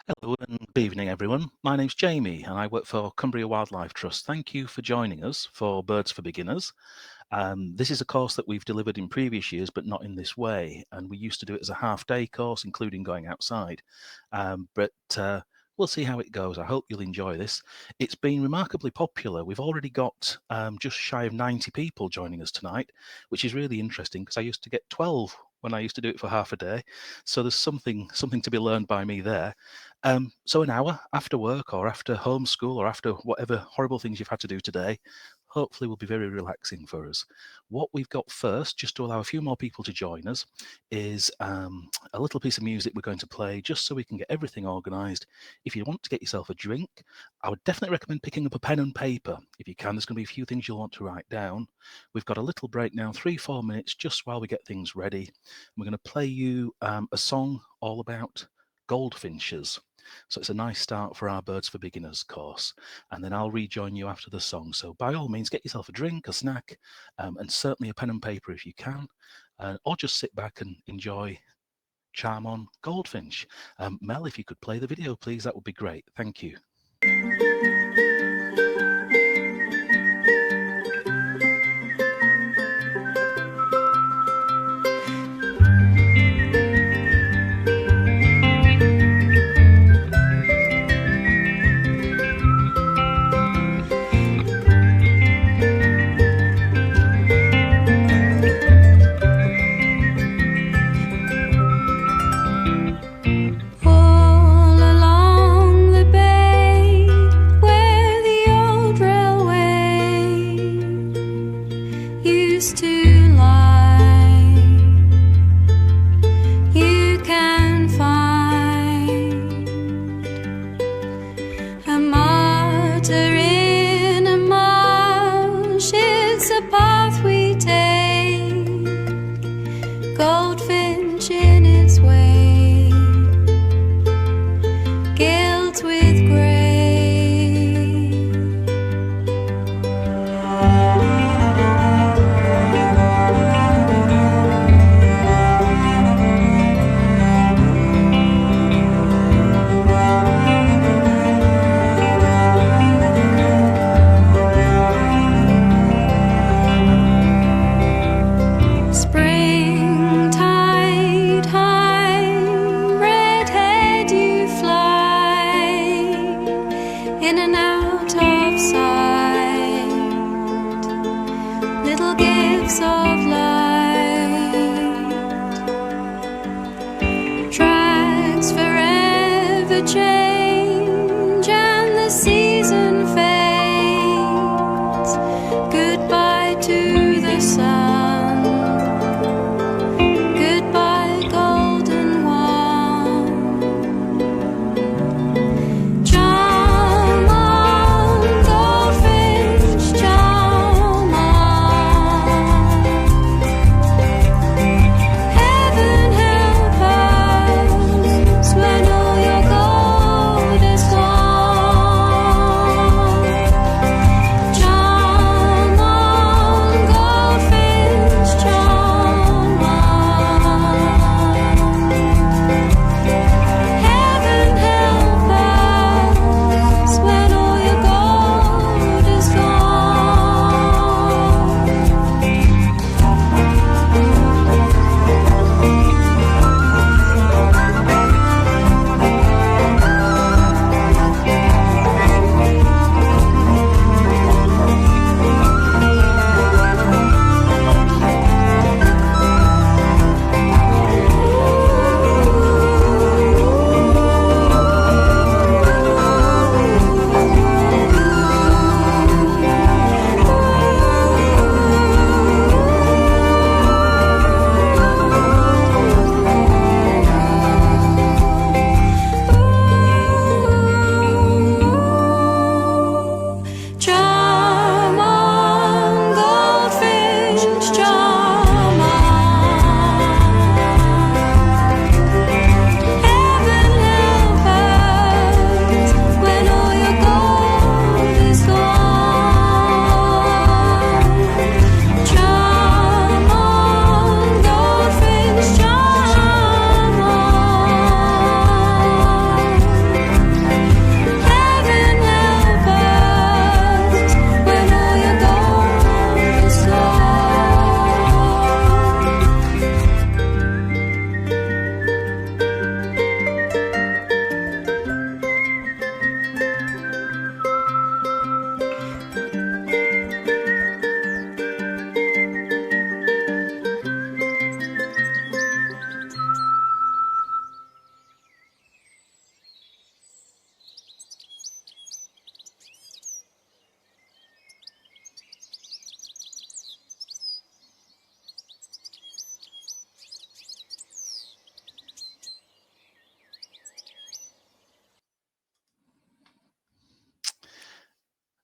Hello and good evening, everyone. My name's Jamie and I work for Cumbria Wildlife Trust. Thank you for joining us for Birds for Beginners. This is a course that we've delivered in previous years, but not in this way. And we used to do it as a half-day course, including going outside. But we'll see how it goes. I hope you'll enjoy this. It's been remarkably popular. We've already got just shy of 90 people joining us tonight, which is really interesting because I used to get 12 when I used to do it for half a day. So there's something to be learned by me there. So an hour after work or after homeschool or after whatever horrible things you've had to do today, hopefully will be very relaxing for us. What we've got first, just to allow a few more people to join us, is a little piece of music we're going to play just so we can get everything organised. If you want to get yourself a drink, I would definitely recommend picking up a pen and paper. If you can, there's going to be a few things you'll want to write down. We've got a little break now, 3-4 minutes, just while we get things ready. We're going to play you a song all about goldfinches. So it's a nice start for our Birds for Beginners course. And then I'll rejoin you after the song. So by all means, get yourself a drink, a snack, and certainly a pen and paper if you can, or just sit back and enjoy Charm on Goldfinch. Mel, if you could play the video, please, that would be great. Thank you. Heaven help us when all your gold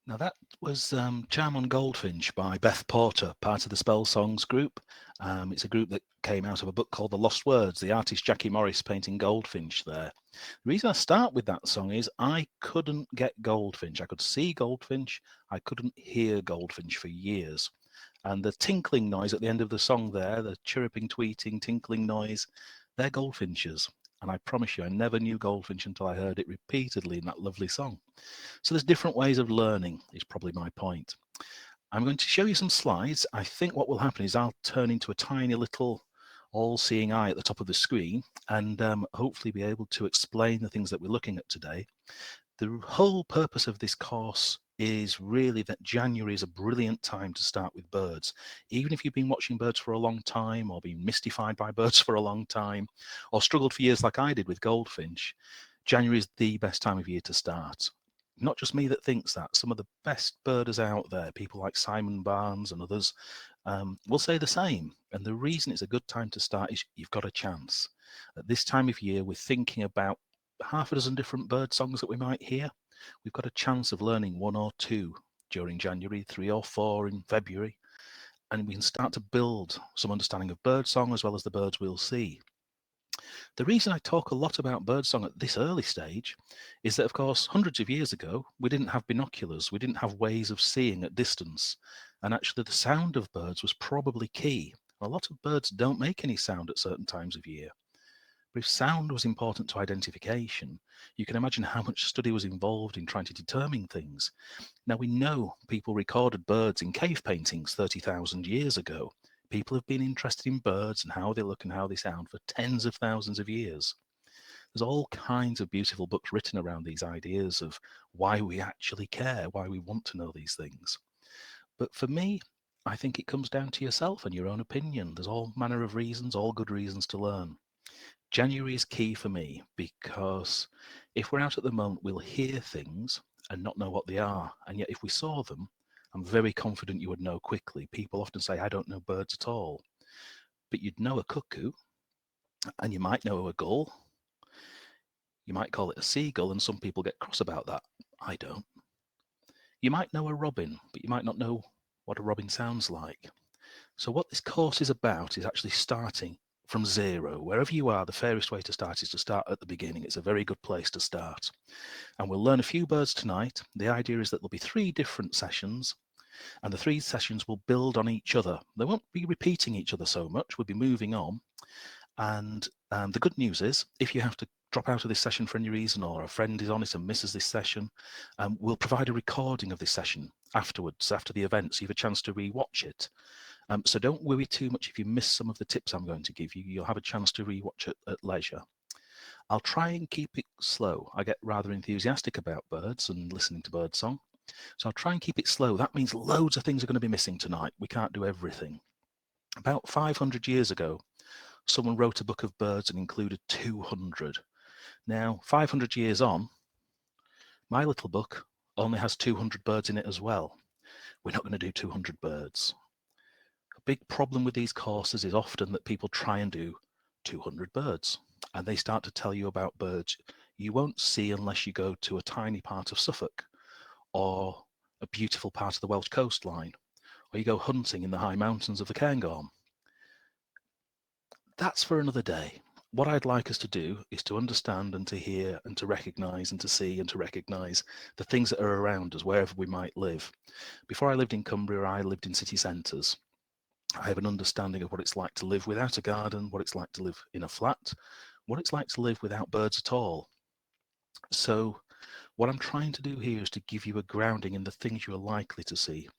Now that was Charm on Goldfinch by Beth Porter, part of the Spell Songs group. It's a group that came out of a book called The Lost Words, the artist Jackie Morris painting Goldfinch there. The reason I start with that song is I couldn't get Goldfinch. I could see Goldfinch, I couldn't hear Goldfinch for years. And the tinkling noise at the end of the song there, the chirruping, tweeting, tinkling noise, they're goldfinches. And I promise you, I never knew Goldfinch until I heard it repeatedly in that lovely song. So there's different ways of learning, is probably my point. I'm going to show you some slides. I think what will happen is I'll turn into a tiny little all-seeing eye at the top of the screen and hopefully be able to explain the things that we're looking at today. The whole purpose of this course is really that January is a brilliant time to start with birds. Even if you've been watching birds for a long time or been mystified by birds for a long time or struggled for years like I did with Goldfinch, January is the best time of year to start. Not just me that thinks that. Some of the best birders out there, people like Simon Barnes and others, will say the same. And the reason it's a good time to start is you've got a chance. At this time of year, we're thinking about half a dozen different bird songs that we might hear. We've got a chance of learning one or two during January, 3 or 4 in February, and we can start to build some understanding of birdsong as well as the birds we'll see. The reason I talk a lot about birdsong at this early stage is that, of course, hundreds of years ago, we didn't have binoculars, we didn't have ways of seeing at distance, and actually the sound of birds was probably key. A lot of birds don't make any sound at certain times of year. But if sound was important to identification, you can imagine how much study was involved in trying to determine things. Now we know people recorded birds in cave paintings 30,000 years ago. People have been interested in birds and how they look and how they sound for tens of thousands of years. There's all kinds of beautiful books written around these ideas of why we actually care, why we want to know these things. But for me, I think it comes down to yourself and your own opinion. There's all manner of reasons, all good reasons to learn. January is key for me because if we're out at the moment, we'll hear things and not know what they are. And yet, if we saw them, I'm very confident you would know quickly. People often say, I don't know birds at all. But you'd know a cuckoo, and you might know a gull. You might call it a seagull, and some people get cross about that. I don't. You might know a robin, but you might not know what a robin sounds like. So, what this course is about is actually starting from zero. Wherever you are, the fairest way to start is to start at the beginning. It's a very good place to start. And we'll learn a few birds tonight. The idea is that there'll be 3 different sessions, and the 3 sessions will build on each other. They won't be repeating each other so much. We'll be moving on. And the good news is, if you have to drop out of this session for any reason, or a friend is on it and misses this session, we'll provide a recording of this session afterwards, after the event, so you have a chance to re-watch it. So don't worry too much if you miss some of the tips I'm going to give you. You'll have a chance to re-watch it at leisure. I'll try and keep it slow. I get rather enthusiastic about birds and listening to birdsong. So I'll try and keep it slow. That means loads of things are going to be missing tonight. We can't do everything. About 500 years ago, someone wrote a book of birds and included 200. Now, 500 years on, my little book only has 200 birds in it as well. We're not going to do 200 birds. A big problem with these courses is often that people try and do 200 birds, and they start to tell you about birds you won't see unless you go to a tiny part of Suffolk or a beautiful part of the Welsh coastline, or you go hunting in the high mountains of the Cairngorm. That's for another day. What I'd like us to do is to understand and to hear and to recognise and to see and to recognise the things that are around us wherever we might live. Before I lived in Cumbria, I lived in city centres. I have an understanding of what it's like to live without a garden, what it's like to live in a flat, what it's like to live without birds at all. So what I'm trying to do here is to give you a grounding in the things you're likely to see.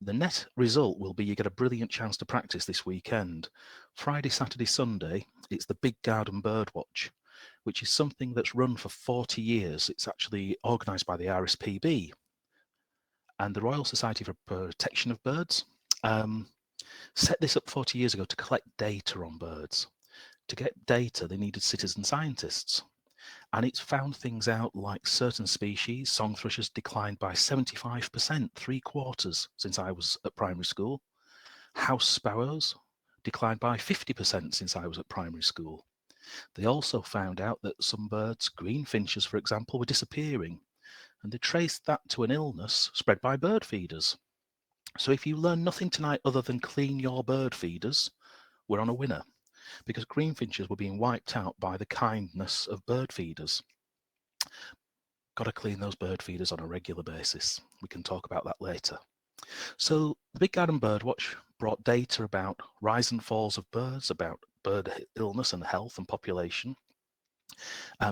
The net result will be you get a brilliant chance to practice this weekend. Friday, Saturday, Sunday, it's the Big Garden Bird Watch, which is something that's run for 40 years. It's actually organised by the RSPB and the Royal Society for Protection of Birds. Set this up 40 years ago to collect data on birds. To get data, they needed citizen scientists. And it's found things out like certain species, song thrushes, declined by 75%, 3/4 since I was at primary school. House sparrows declined by 50% since I was at primary school. They also found out that some birds, green finches for example, were disappearing. and they traced that to an illness spread by bird feeders. So if you learn nothing tonight other than clean your bird feeders, we're on a winner, because greenfinches were being wiped out by the kindness of bird feeders. Got to clean those bird feeders on a regular basis. We can talk about that later. So the Big Garden Birdwatch brought data about rise and falls of birds, about bird illness and health and population.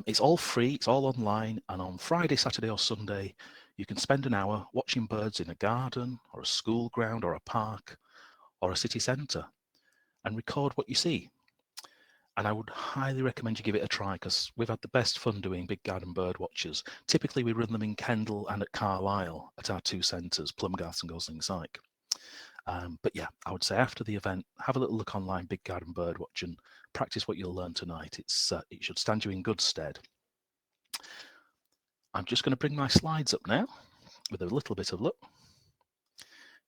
It's all free, it's all online, and on Friday, Saturday or Sunday, you can spend an hour watching birds in a garden or a school ground or a park or a city centre and record what you see. And I would highly recommend you give it a try, because we've had the best fun doing Big Garden Bird Watches. Typically, we run them in Kendal and at Carlisle at our two centres, Plumgarth and Gosling Syke. But yeah, I would say after the event, have a little look online, Big Garden Birdwatch, and practice what you'll learn tonight. It should stand you in good stead. I'm just going to bring my slides up now with a little bit of luck.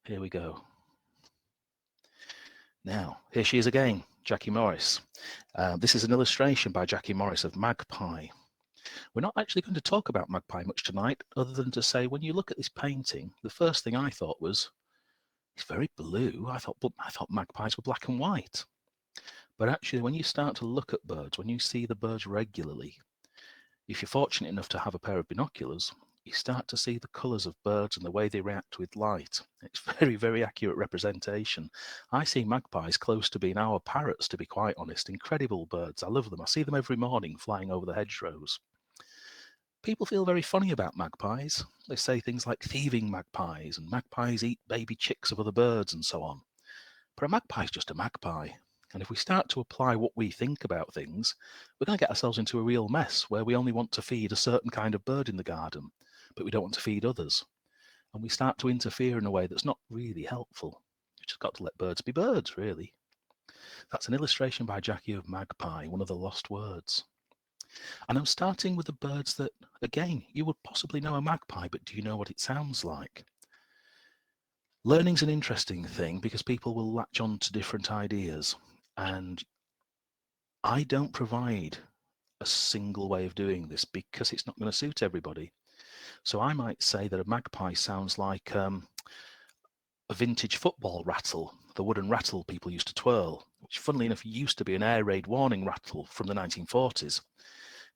Here we go. Now, here she is again, Jackie Morris. This is an illustration by Jackie Morris of Magpie. We're not actually going to talk about Magpie much tonight, other than to say, when you look at this painting, the first thing I thought was, it's very blue. I thought magpies were black and white. But actually, when you start to look at birds, when you see the birds regularly, if you're fortunate enough to have a pair of binoculars, you start to see the colours of birds and the way they react with light. It's very, very accurate representation. I see magpies close to being our parrots, to be quite honest. Incredible birds. I love them. I see them every morning flying over the hedgerows. People feel very funny about magpies. They say things like thieving magpies, and magpies eat baby chicks of other birds and so on. But a magpie is just a magpie. And if we start to apply what we think about things, we're going to get ourselves into a real mess where we only want to feed a certain kind of bird in the garden, but we don't want to feed others. And we start to interfere in a way that's not really helpful. You've just got to let birds be birds, really. That's an illustration by Jackie of Magpie, one of the lost words. And I'm starting with the birds that, again, you would possibly know a magpie, but do you know what it sounds like? Learning's an interesting thing because people will latch on to different ideas. And I don't provide a single way of doing this because it's not going to suit everybody. So I might say that a magpie sounds like a vintage football rattle, the wooden rattle people used to twirl, which funnily enough used to be an air raid warning rattle from the 1940s.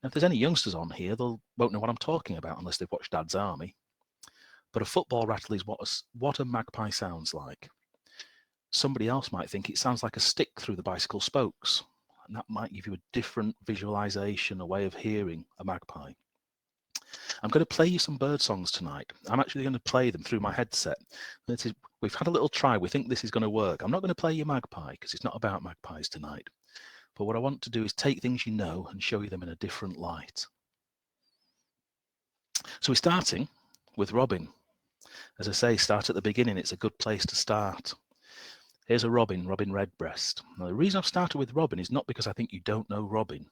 Now, if there's any youngsters on here, they won't know what I'm talking about unless they've watched Dad's Army. But a football rattle is what a magpie sounds like. Somebody else might think it sounds like a stick through the bicycle spokes, and that might give you a different visualization, a way of hearing a magpie. I'm going to play you some bird songs tonight. I'm actually going to play them through my headset. We've had a little try. We think this is going to work. I'm not going to play you magpie because it's not about magpies tonight. But what I want to do is take things you know and show you them in a different light. So we're starting with robin. As I say, start at the beginning. It's a good place to start. Here's a robin, robin redbreast. Now, the reason I've started with robin is not because I think you don't know robin.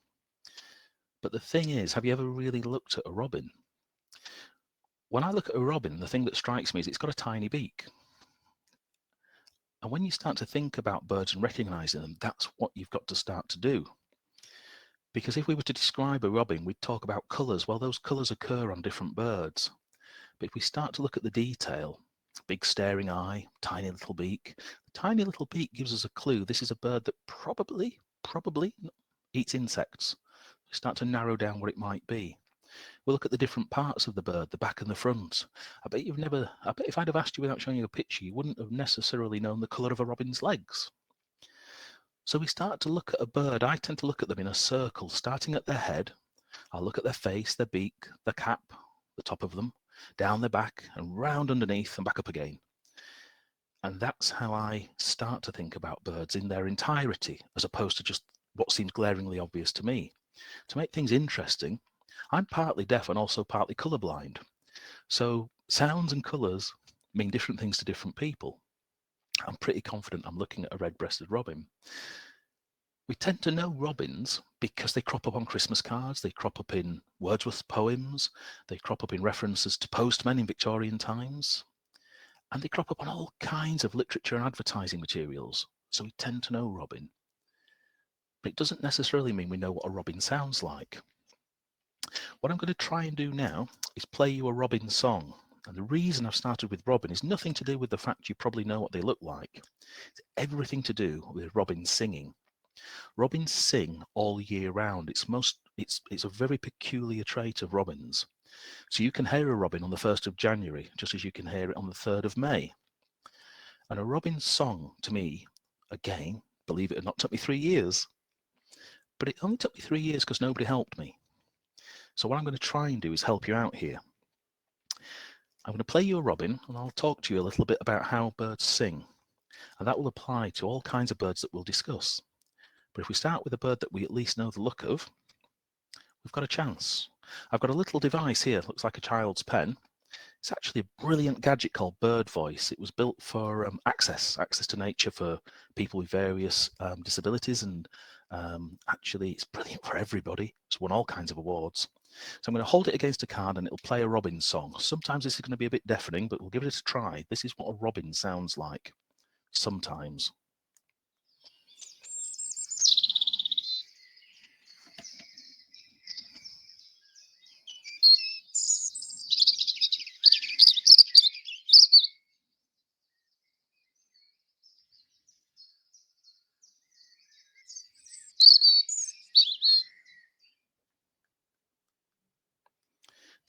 But the thing is, have you ever really looked at a robin? When I look at a robin, the thing that strikes me is it's got a tiny beak. And when you start to think about birds and recognizing them, that's what you've got to start to do. Because if we were to describe a robin, we'd talk about colours. Well, those colours occur on different birds. But if we start to look at the detail, big staring eye, tiny little beak, the tiny little beak gives us a clue. This is a bird that probably eats insects. We start to narrow down what it might be. We'll look at the different parts of the bird, the back and the front. I bet if I'd have asked you without showing you a picture, you wouldn't have necessarily known the colour of a robin's legs. So we start to look at a bird. I tend to look at them in a circle, starting at their head. I'll look at their face, their beak, the cap, the top of them, down their back and round underneath and back up again. And that's how I start to think about birds in their entirety, as opposed to just what seems glaringly obvious to me. To make things interesting, I'm partly deaf and also partly colourblind. So sounds and colours mean different things to different people. I'm pretty confident I'm looking at a red-breasted robin. We tend to know robins because they crop up on Christmas cards, they crop up in Wordsworth's poems, they crop up in references to postmen in Victorian times, and they crop up on all kinds of literature and advertising materials. So we tend to know robin. But it doesn't necessarily mean we know what a robin sounds like. What I'm going to try and do now is play you a robin song. And the reason I've started with robin is nothing to do with the fact you probably know what they look like. It's everything to do with robins singing. Robins sing all year round. It's a very peculiar trait of robins. So you can hear a robin on the 1st of January, just as you can hear it on the 3rd of May. And a robin's song, to me, again, believe it or not, took me 3 years. But it only took me 3 years because nobody helped me. So what I'm going to try and do is help you out here. I'm going to play you a robin, and I'll talk to you a little bit about how birds sing. And that will apply to all kinds of birds that we'll discuss. But if we start with a bird that we at least know the look of, we've got a chance. I've got a little device here, looks like a child's pen. It's actually a brilliant gadget called Bird Voice. It was built for access to nature for people with various disabilities, and actually it's brilliant for everybody. It's won all kinds of awards. So I'm going to hold it against a card and it'll play a robin song. Sometimes this is going to be a bit deafening, but we'll give it a try. This is what a robin sounds like sometimes.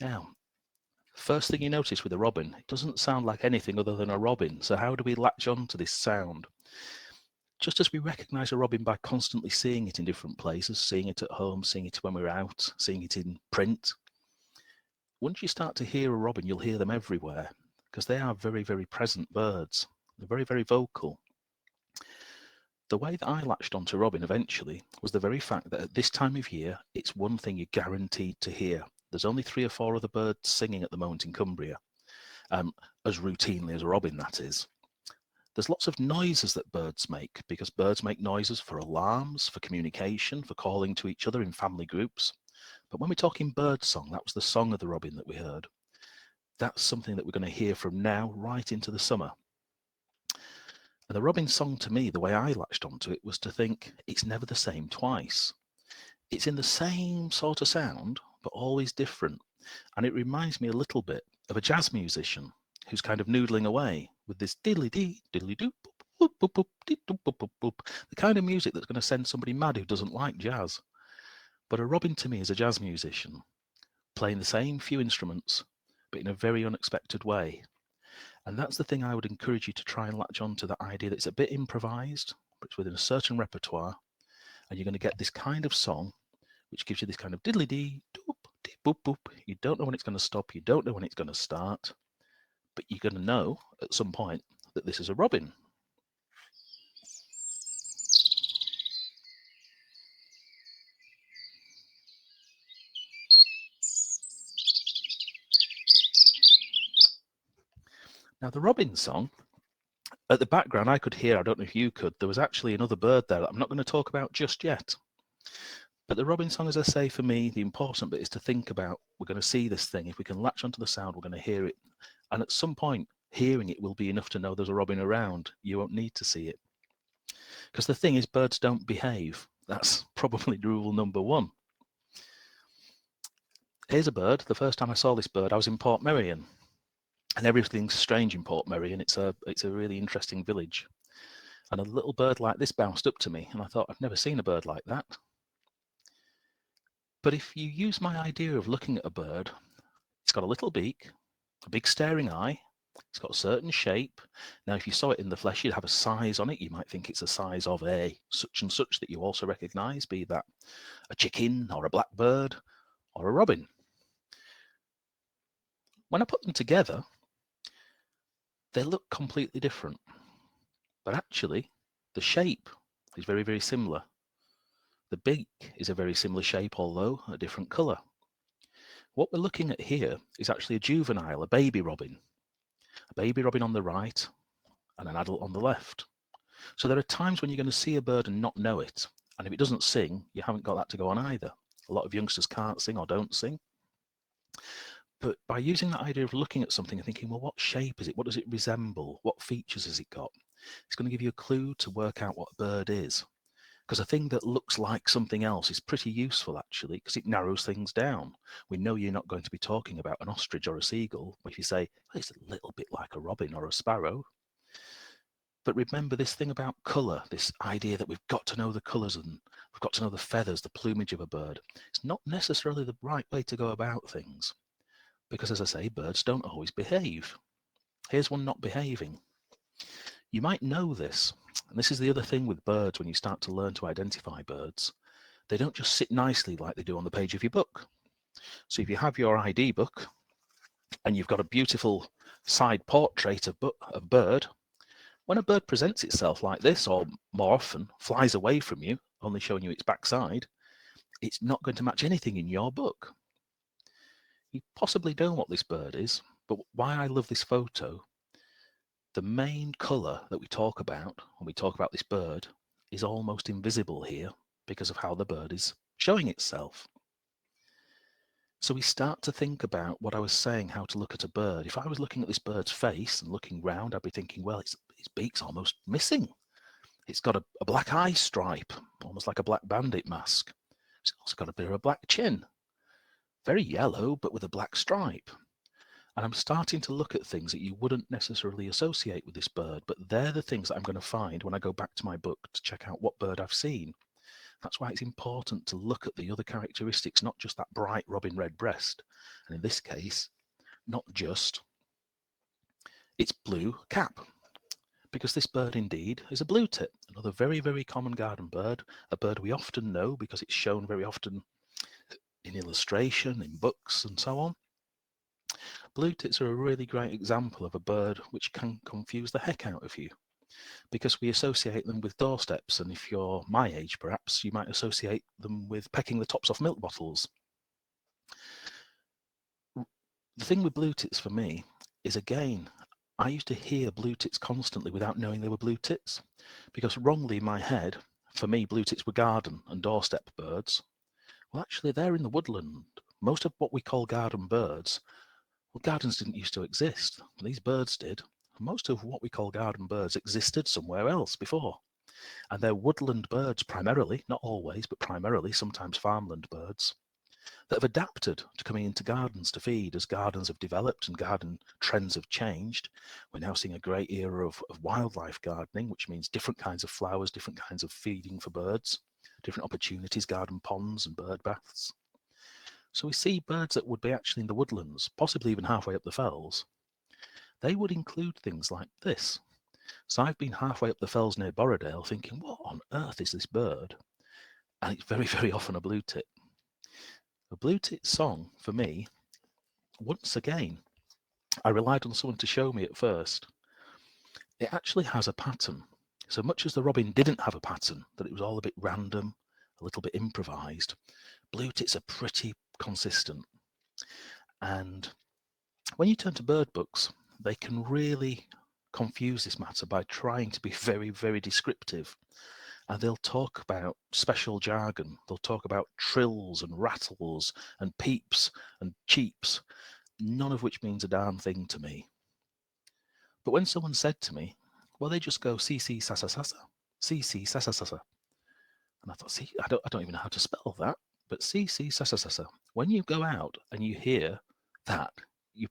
Now, first thing you notice with a robin, it doesn't sound like anything other than a robin. So how do we latch on to this sound? Just as we recognise a robin by constantly seeing it in different places, seeing it at home, seeing it when we're out, seeing it in print, once you start to hear a robin, you'll hear them everywhere because they are very, very present birds. They're very, very vocal. The way that I latched onto robin eventually was the very fact that at this time of year, it's one thing you're guaranteed to hear. There's only 3 or 4 other birds singing at the moment in Cumbria, as routinely as a robin, that is. There's lots of noises that birds make because birds make noises for alarms, for communication, for calling to each other in family groups. But when we're talking bird song, that was the song of the robin that we heard. That's something that we're going to hear from now right into the summer. And the robin song, to me, the way I latched onto it was to think it's never the same twice. It's in the same sort of sound, but always different. And it reminds me a little bit of a jazz musician who's kind of noodling away with this diddly-dee, diddly-doo, boop, boop, boop, dee, boop, boop, boop, boop, the kind of music that's going to send somebody mad who doesn't like jazz. But a robin to me is a jazz musician, playing the same few instruments, but in a very unexpected way. And that's the thing I would encourage you to try and latch on to, that idea that it's a bit improvised, but it's within a certain repertoire, and you're going to get this kind of song, which gives you this kind of diddly-dee, doop, dee, boop, boop. You don't know when it's going to stop, you don't know when it's going to start, but you're going to know at some point that this is a robin. Now, the robin song, at the background I could hear, I don't know if you could, there was actually another bird there that I'm not going to talk about just yet. But the robin song, as I say, for me, the important bit is to think about, we're going to see this thing. If we can latch onto the sound, we're going to hear it. And at some point, hearing it will be enough to know there's a robin around. You won't need to see it. Because the thing is, birds don't behave. That's probably rule number 1. Here's a bird. The first time I saw this bird, I was in Portmeirion. And everything's strange in Portmeirion. It's a really interesting village. And a little bird like this bounced up to me, and I thought, I've never seen a bird like that. But if you use my idea of looking at a bird, it's got a little beak, a big staring eye, it's got a certain shape. Now, if you saw it in the flesh, you'd have a size on it. You might think it's a size of a such and such that you also recognize, be that a chicken or a blackbird or a robin. When I put them together, they look completely different. But actually, the shape is very, very similar. The beak is a very similar shape, although a different colour. What we're looking at here is actually a juvenile, a baby robin. A baby robin on the right and an adult on the left. So there are times when you're going to see a bird and not know it. And if it doesn't sing, you haven't got that to go on either. A lot of youngsters can't sing or don't sing. But by using that idea of looking at something and thinking, well, what shape is it? What does it resemble? What features has it got? It's going to give you a clue to work out what a bird is. Because a thing that looks like something else is pretty useful, actually, because it narrows things down. We know you're not going to be talking about an ostrich or a seagull. If you say, well, it's a little bit like a robin or a sparrow. But remember this thing about colour, this idea that we've got to know the colours and we've got to know the feathers, the plumage of a bird. It's not necessarily the right way to go about things. Because, as I say, birds don't always behave. Here's one not behaving. You might know this, and this is the other thing with birds when you start to learn to identify birds. They don't just sit nicely like they do on the page of your book. So if you have your ID book and you've got a beautiful side portrait of bird, when a bird presents itself like this, or more often flies away from you, only showing you its backside, it's not going to match anything in your book. You possibly know what this bird is, but why I love this photo, the main colour that we talk about when we talk about this bird is almost invisible here because of how the bird is showing itself. So we start to think about what I was saying, how to look at a bird. If I was looking at this bird's face and looking round, I'd be thinking, well, its beak's almost missing. It's got a black eye stripe, almost like a black bandit mask. It's also got a bit of a black chin. Very yellow, but with a black stripe. And I'm starting to look at things that you wouldn't necessarily associate with this bird, but they're the things that I'm going to find when I go back to my book to check out what bird I've seen. That's why it's important to look at the other characteristics, not just that bright robin red breast. And in this case, not just its blue cap, because this bird indeed is a blue tit, another very, very common garden bird, a bird we often know because it's shown very often in illustration, in books and so on. Blue tits are a really great example of a bird which can confuse the heck out of you because we associate them with doorsteps, and if you're my age perhaps, you might associate them with pecking the tops off milk bottles. The thing with blue tits for me is, again, I used to hear blue tits constantly without knowing they were blue tits, because wrongly in my head, for me, blue tits were garden and doorstep birds. Well, actually, they're in the woodland. Most of what we call garden birds, well, gardens didn't used to exist. These birds did. Most of what we call garden birds existed somewhere else before. And they're woodland birds primarily, not always, but primarily, sometimes farmland birds, that have adapted to coming into gardens to feed as gardens have developed and garden trends have changed. We're now seeing a great era of wildlife gardening, which means different kinds of flowers, different kinds of feeding for birds, different opportunities, garden ponds and bird baths. So we see birds that would be actually in the woodlands, possibly even halfway up the fells. They would include things like this. So I've been halfway up the fells near Borrowdale thinking, what on earth is this bird? And it's very, very often a blue tit. A blue tit song, for me, once again, I relied on someone to show me at first. It actually has a pattern. So much as the robin didn't have a pattern, that it was all a bit random, a little bit improvised, blue tits are pretty consistent. And when you turn to bird books, they can really confuse this matter by trying to be very, very descriptive. And they'll talk about special jargon. They'll talk about trills and rattles and peeps and cheeps, none of which means a darn thing to me. But when someone said to me, well, they just go see sasa sasa, see sasa sasa. And I thought, see, I don't even know how to spell that, but see sasa sasa. When you go out and you hear that, you're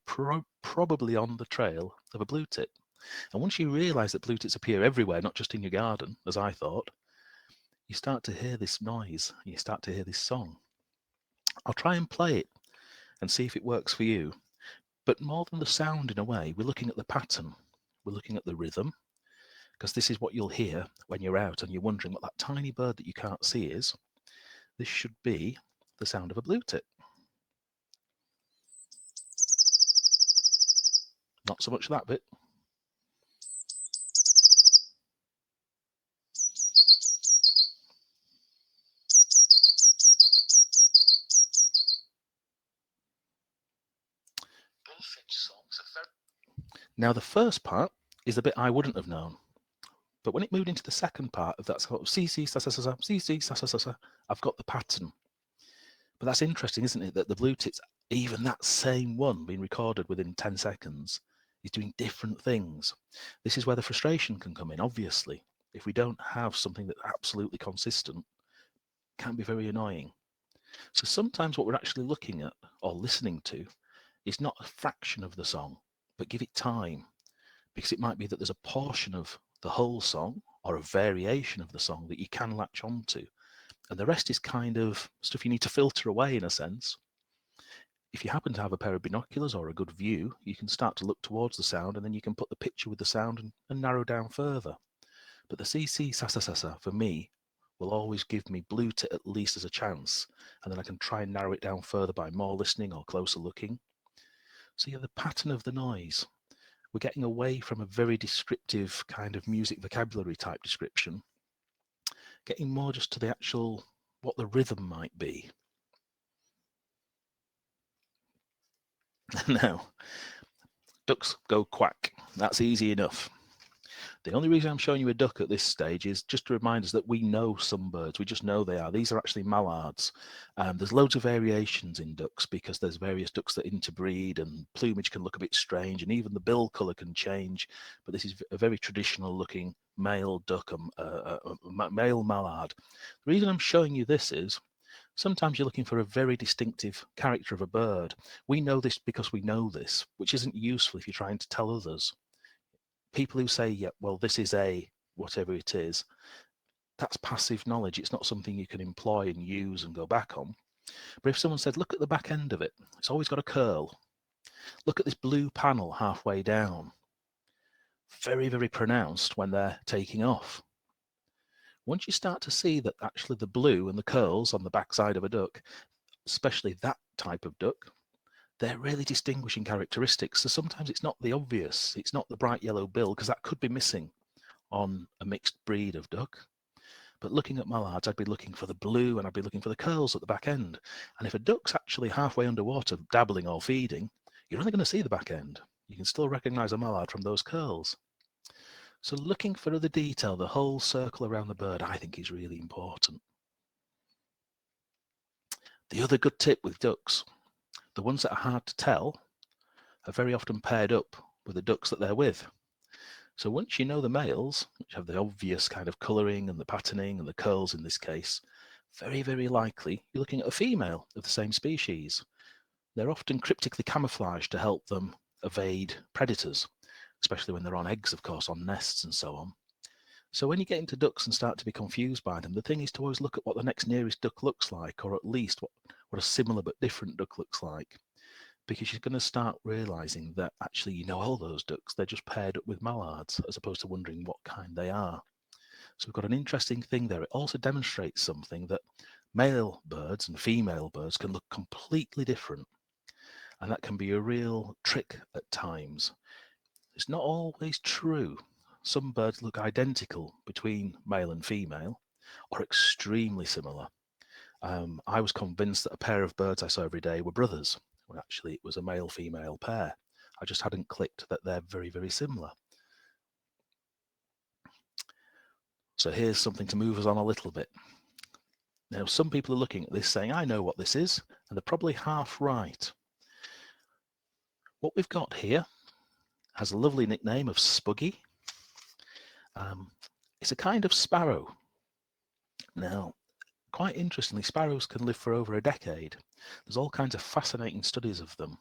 probably on the trail of a blue tit. And once you realise that blue tits appear everywhere, not just in your garden, as I thought, you start to hear this noise, you start to hear this song. I'll try and play it and see if it works for you. But more than the sound, in a way, we're looking at the pattern, we're looking at the rhythm, because this is what you'll hear when you're out and you're wondering what that tiny bird that you can't see is. This should be the sound of a blue tit. Not so much that bit. Now, the first part is the bit I wouldn't have known. But when it moved into the second part of that sort of see sa sa sa see sa sa sa, I've got the pattern. But that's interesting, isn't it? That the blue tits, even that same one being recorded within 10 seconds, is doing different things. This is where the frustration can come in, obviously. If we don't have something that's absolutely consistent, it can be very annoying. So sometimes what we're actually looking at or listening to is not a fraction of the song, but give it time, because it might be that there's a portion of the whole song or a variation of the song that you can latch onto. And the rest is kind of stuff you need to filter away in a sense. If you happen to have a pair of binoculars or a good view, you can start to look towards the sound, and then you can put the picture with the sound and narrow down further. But the CC Sasa Sasa, for me, will always give me blue tit at least as a chance, and then I can try and narrow it down further by more listening or closer looking. So yeah, the pattern of the noise. We're getting away from a very descriptive kind of music vocabulary type description, getting more just to the actual, what the rhythm might be. Now, ducks go quack. That's easy enough. The only reason I'm showing you a duck at this stage is just to remind us that we know some birds. We just know they are. These are actually mallards. There's loads of variations in ducks because there's various ducks that interbreed, and plumage can look a bit strange, and even the bill colour can change. But this is a very traditional looking male duck, a male mallard. The reason I'm showing you this is sometimes you're looking for a very distinctive character of a bird. We know this because we know this, which isn't useful if you're trying to tell others. People who say, yeah, well, this is a whatever it is, that's passive knowledge. It's not something you can employ and use and go back on. But if someone said, look at the back end of it, it's always got a curl. Look at this blue panel halfway down. Very, very pronounced when they're taking off. Once you start to see that actually the blue and the curls on the backside of a duck, especially that type of duck, they're really distinguishing characteristics. So sometimes it's not the obvious, it's not the bright yellow bill, because that could be missing on a mixed breed of duck. But looking at mallards, I'd be looking for the blue and I'd be looking for the curls at the back end. And if a duck's actually halfway underwater dabbling or feeding, you're only going to see the back end. You can still recognize a mallard from those curls. So looking for the detail, the whole circle around the bird, I think is really important. The other good tip with ducks, the ones that are hard to tell are very often paired up with the ducks that they're with. So once you know the males, which have the obvious kind of colouring and the patterning and the curls in this case, very, very likely you're looking at a female of the same species. They're often cryptically camouflaged to help them evade predators, especially when they're on eggs, of course, on nests and so on. So when you get into ducks and start to be confused by them, the thing is to always look at what the next nearest duck looks like, or at least what a similar but different duck looks like. Because you're going to start realizing that actually you know all those ducks, they're just paired up with mallards, as opposed to wondering what kind they are. So we've got an interesting thing there. It also demonstrates something, that male birds and female birds can look completely different. And that can be a real trick at times. It's not always true. Some birds look identical between male and female, or extremely similar. I was convinced that a pair of birds I saw every day were brothers, when actually it was a male-female pair. I just hadn't clicked that they're very, very similar. So here's something to move us on a little bit. Now, some people are looking at this saying, I know what this is, and they're probably half right. What we've got here has a lovely nickname of Spuggy. It's a kind of sparrow. Now, quite interestingly, sparrows can live for over a decade. There's all kinds of fascinating studies of them.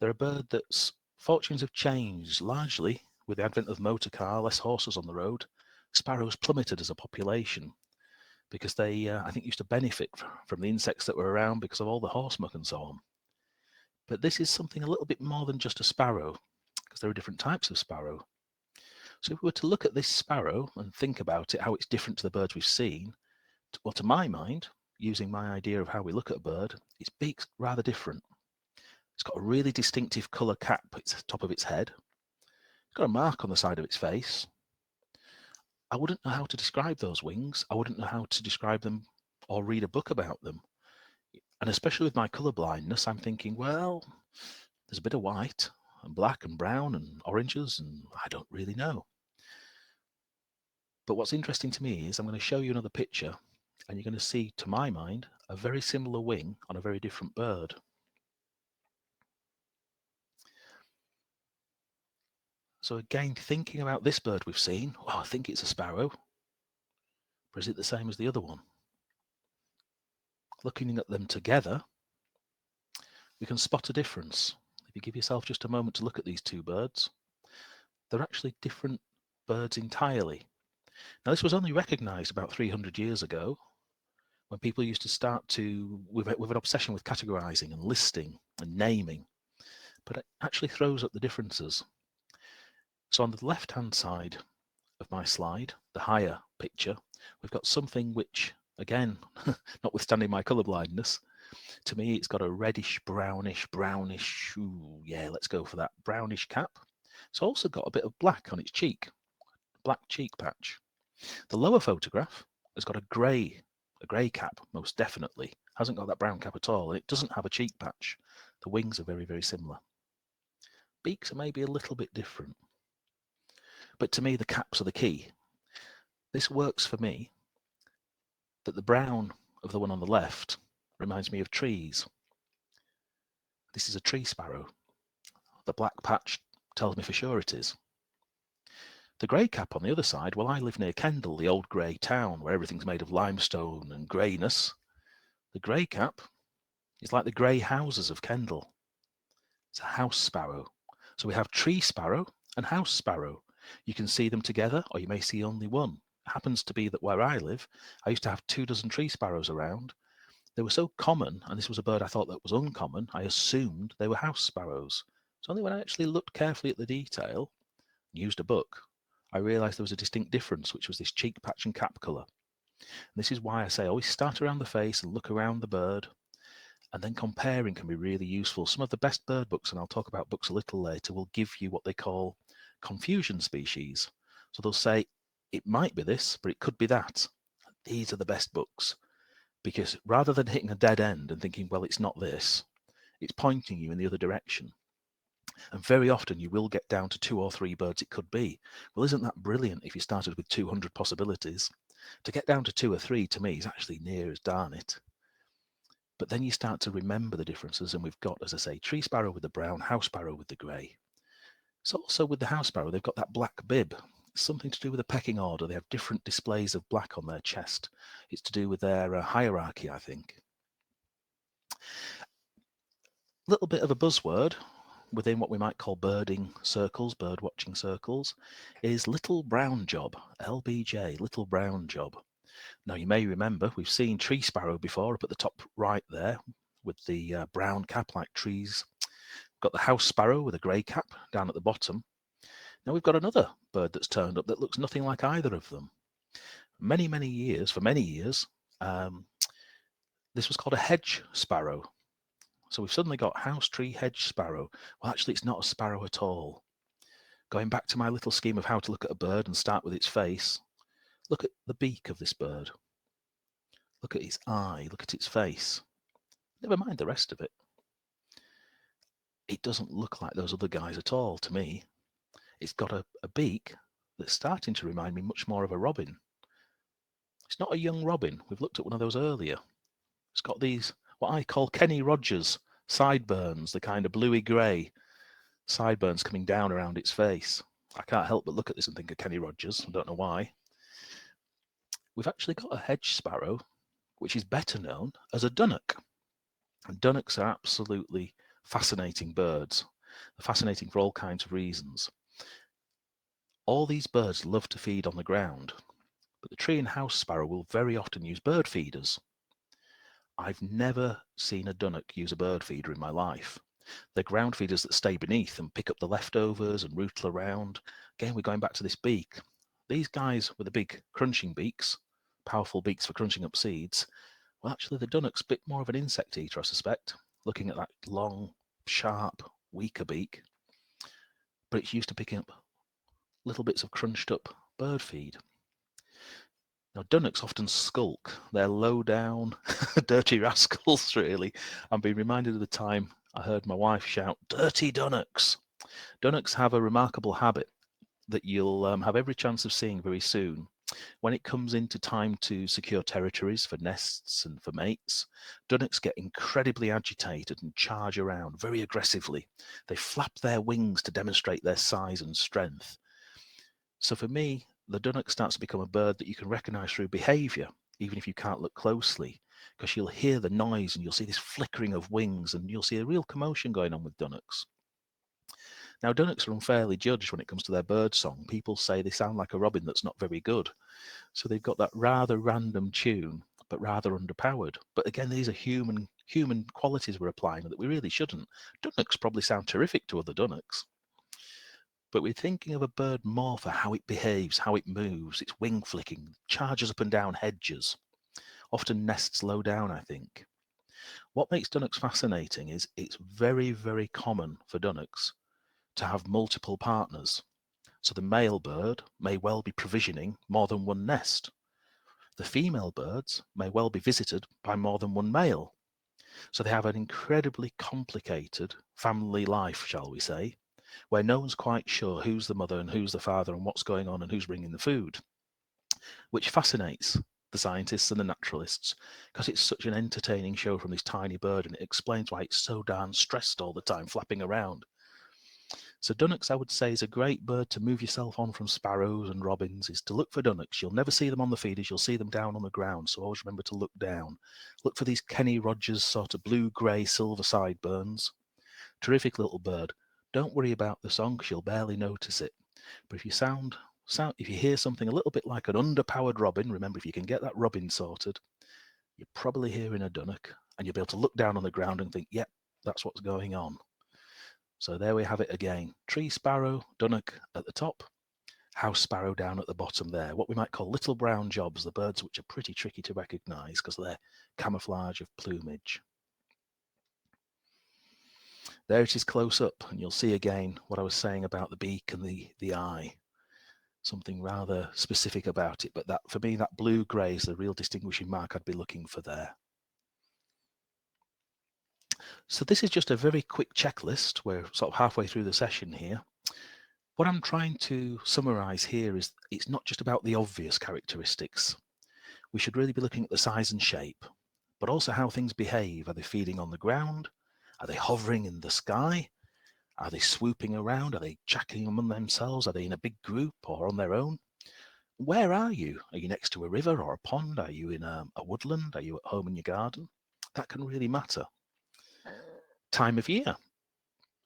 They're a bird that's fortunes have changed largely with the advent of the motor car, less horses on the road. Sparrows plummeted as a population because they, I think, used to benefit from the insects that were around because of all the horse muck and so on. But this is something a little bit more than just a sparrow, because there are different types of sparrow. So if we were to look at this sparrow and think about it, how it's different to the birds we've seen, well, to my mind, using my idea of how we look at a bird, its beak's rather different. It's got a really distinctive colour cap at the top of its head. It's got a mark on the side of its face. I wouldn't know how to describe those wings. I wouldn't know how to describe them or read a book about them. And especially with my colour blindness, I'm thinking, well, there's a bit of white and black and brown and oranges, and I don't really know. But what's interesting to me is I'm going to show you another picture, and you're going to see, to my mind, a very similar wing on a very different bird. So again, thinking about this bird we've seen, well, I think it's a sparrow. Or is it the same as the other one? Looking at them together, we can spot a difference. If you give yourself just a moment to look at these two birds, they're actually different birds entirely. Now, this was only recognised about 300 years ago, when people used to start to, with an obsession with categorising and listing and naming, but it actually throws up the differences. So on the left-hand side of my slide, the higher picture, we've got something which, again, notwithstanding my colour blindness, to me it's got a reddish, brownish, ooh, yeah, let's go for that, brownish cap. It's also got a bit of black on its cheek, black cheek patch. The lower photograph has got a grey cap, most definitely. Hasn't got that brown cap at all, and it doesn't have a cheek patch. The wings are very, very similar. Beaks are maybe a little bit different. But to me, the caps are the key. This works for me, that the brown of the one on the left reminds me of trees. This is a tree sparrow. The black patch tells me for sure it is. The grey cap on the other side, well, I live near Kendal, the old grey town where everything's made of limestone and greyness. The grey cap is like the grey houses of Kendal. It's a house sparrow. So we have tree sparrow and house sparrow. You can see them together, or you may see only one. It happens to be that where I live, I used to have 24 tree sparrows around. They were so common, and this was a bird I thought that was uncommon, I assumed they were house sparrows. It's only when I actually looked carefully at the detail and used a book, I realised there was a distinct difference, which was this cheek patch and cap colour. And this is why I say always start around the face and look around the bird, and then comparing can be really useful. Some of the best bird books, and I'll talk about books a little later, will give you what they call confusion species. So they'll say, it might be this, but it could be that. These are the best books, because rather than hitting a dead end and thinking, well, it's not this, it's pointing you in the other direction. And very often you will get down to 2 or 3 birds it could be. Well, isn't that brilliant if you started with 200 possibilities? To get down to 2 or 3, to me, is actually near as darn it. But then you start to remember the differences, and we've got, as I say, tree sparrow with the brown, house sparrow with the grey. So also with the house sparrow, they've got that black bib. It's something to do with the pecking order. They have different displays of black on their chest. It's to do with their hierarchy, I think. Little bit of a buzzword within what we might call birding circles, bird watching circles, is little brown job, LBJ, little brown job. Now, you may remember we've seen tree sparrow before up at the top right there with the brown cap like trees. We've got the house sparrow with a grey cap down at the bottom. Now we've got another bird that's turned up that looks nothing like either of them. For many years, this was called a hedge sparrow. So we've suddenly got house tree hedge sparrow. Well, actually, it's not a sparrow at all. Going back to my little scheme of how to look at a bird and start with its face, look at the beak of this bird. Look at its eye, look at its face. Never mind the rest of it. It doesn't look like those other guys at all to me. It's got a beak that's starting to remind me much more of a robin. It's not a young robin. We've looked at one of those earlier. It's got these, what I call Kenny Rogers sideburns, the kind of bluey grey sideburns coming down around its face. I can't help but look at this and think of Kenny Rogers. I don't know why. We've actually got a hedge sparrow, which is better known as a dunnock. And dunnocks are absolutely fascinating birds. They're fascinating for all kinds of reasons. All these birds love to feed on the ground, but the tree and house sparrow will very often use bird feeders. I've never seen a dunnock use a bird feeder in my life. They're ground feeders that stay beneath and pick up the leftovers and rootle around. Again, we're going back to this beak. These guys with the big crunching beaks, powerful beaks for crunching up seeds, well, actually the dunnock's a bit more of an insect eater, I suspect, looking at that long, sharp, weaker beak. But it's used to picking up little bits of crunched up bird feed. Now, dunnocks often skulk. They're low down, dirty rascals, really. I'm being reminded of the time I heard my wife shout, "Dirty dunnocks!" Dunnocks have a remarkable habit that you'll have every chance of seeing very soon. When it comes into time to secure territories for nests and for mates, dunnocks get incredibly agitated and charge around very aggressively. They flap their wings to demonstrate their size and strength. So for me, the dunnock starts to become a bird that you can recognise through behaviour, even if you can't look closely, because you'll hear the noise and you'll see this flickering of wings and you'll see a real commotion going on with dunnocks. Now, dunnocks are unfairly judged when it comes to their bird song. People say they sound like a robin that's not very good. So they've got that rather random tune, but rather underpowered. But again, these are human qualities we're applying that we really shouldn't. Dunnocks probably sound terrific to other dunnocks. But we're thinking of a bird more for how it behaves, how it moves, its wing flicking, charges up and down hedges, often nests low down, I think. What makes dunnocks fascinating is it's very, very common for dunnocks to have multiple partners. So the male bird may well be provisioning more than one nest. The female birds may well be visited by more than one male. So they have an incredibly complicated family life, shall we say, where no one's quite sure who's the mother and who's the father and what's going on and who's bringing the food, which fascinates the scientists and the naturalists because it's such an entertaining show from this tiny bird, and it explains why it's so darn stressed all the time, flapping around. So dunnocks, I would say, is a great bird to move yourself on from sparrows and robins, is to look for dunnocks. You'll never see them on the feeders, you'll see them down on the ground, so always remember to look down. Look for these Kenny Rogers sort of blue-grey silver sideburns. Terrific little bird. Don't worry about the song because you'll barely notice it. But if you if you hear something a little bit like an underpowered robin, remember, if you can get that robin sorted, you're probably hearing a dunnock, and you'll be able to look down on the ground and think, yep, that's what's going on. So there we have it again. Tree sparrow, dunnock at the top, house sparrow down at the bottom there. What we might call little brown jobs, the birds which are pretty tricky to recognise because of their camouflage of plumage. There it is close up, and you'll see again what I was saying about the beak and the eye. Something rather specific about it, but that, for me, that blue-grey is the real distinguishing mark I'd be looking for there. So this is just a very quick checklist. We're sort of halfway through the session here. What I'm trying to summarize here is it's not just about the obvious characteristics. We should really be looking at the size and shape, but also how things behave. Are they feeding on the ground? Are they hovering in the sky? Are they swooping around? Are they chatting among themselves? Are they in a big group or on their own? Where are you? Are you next to a river or a pond? Are you in a woodland? Are you at home in your garden? That can really matter. Time of year.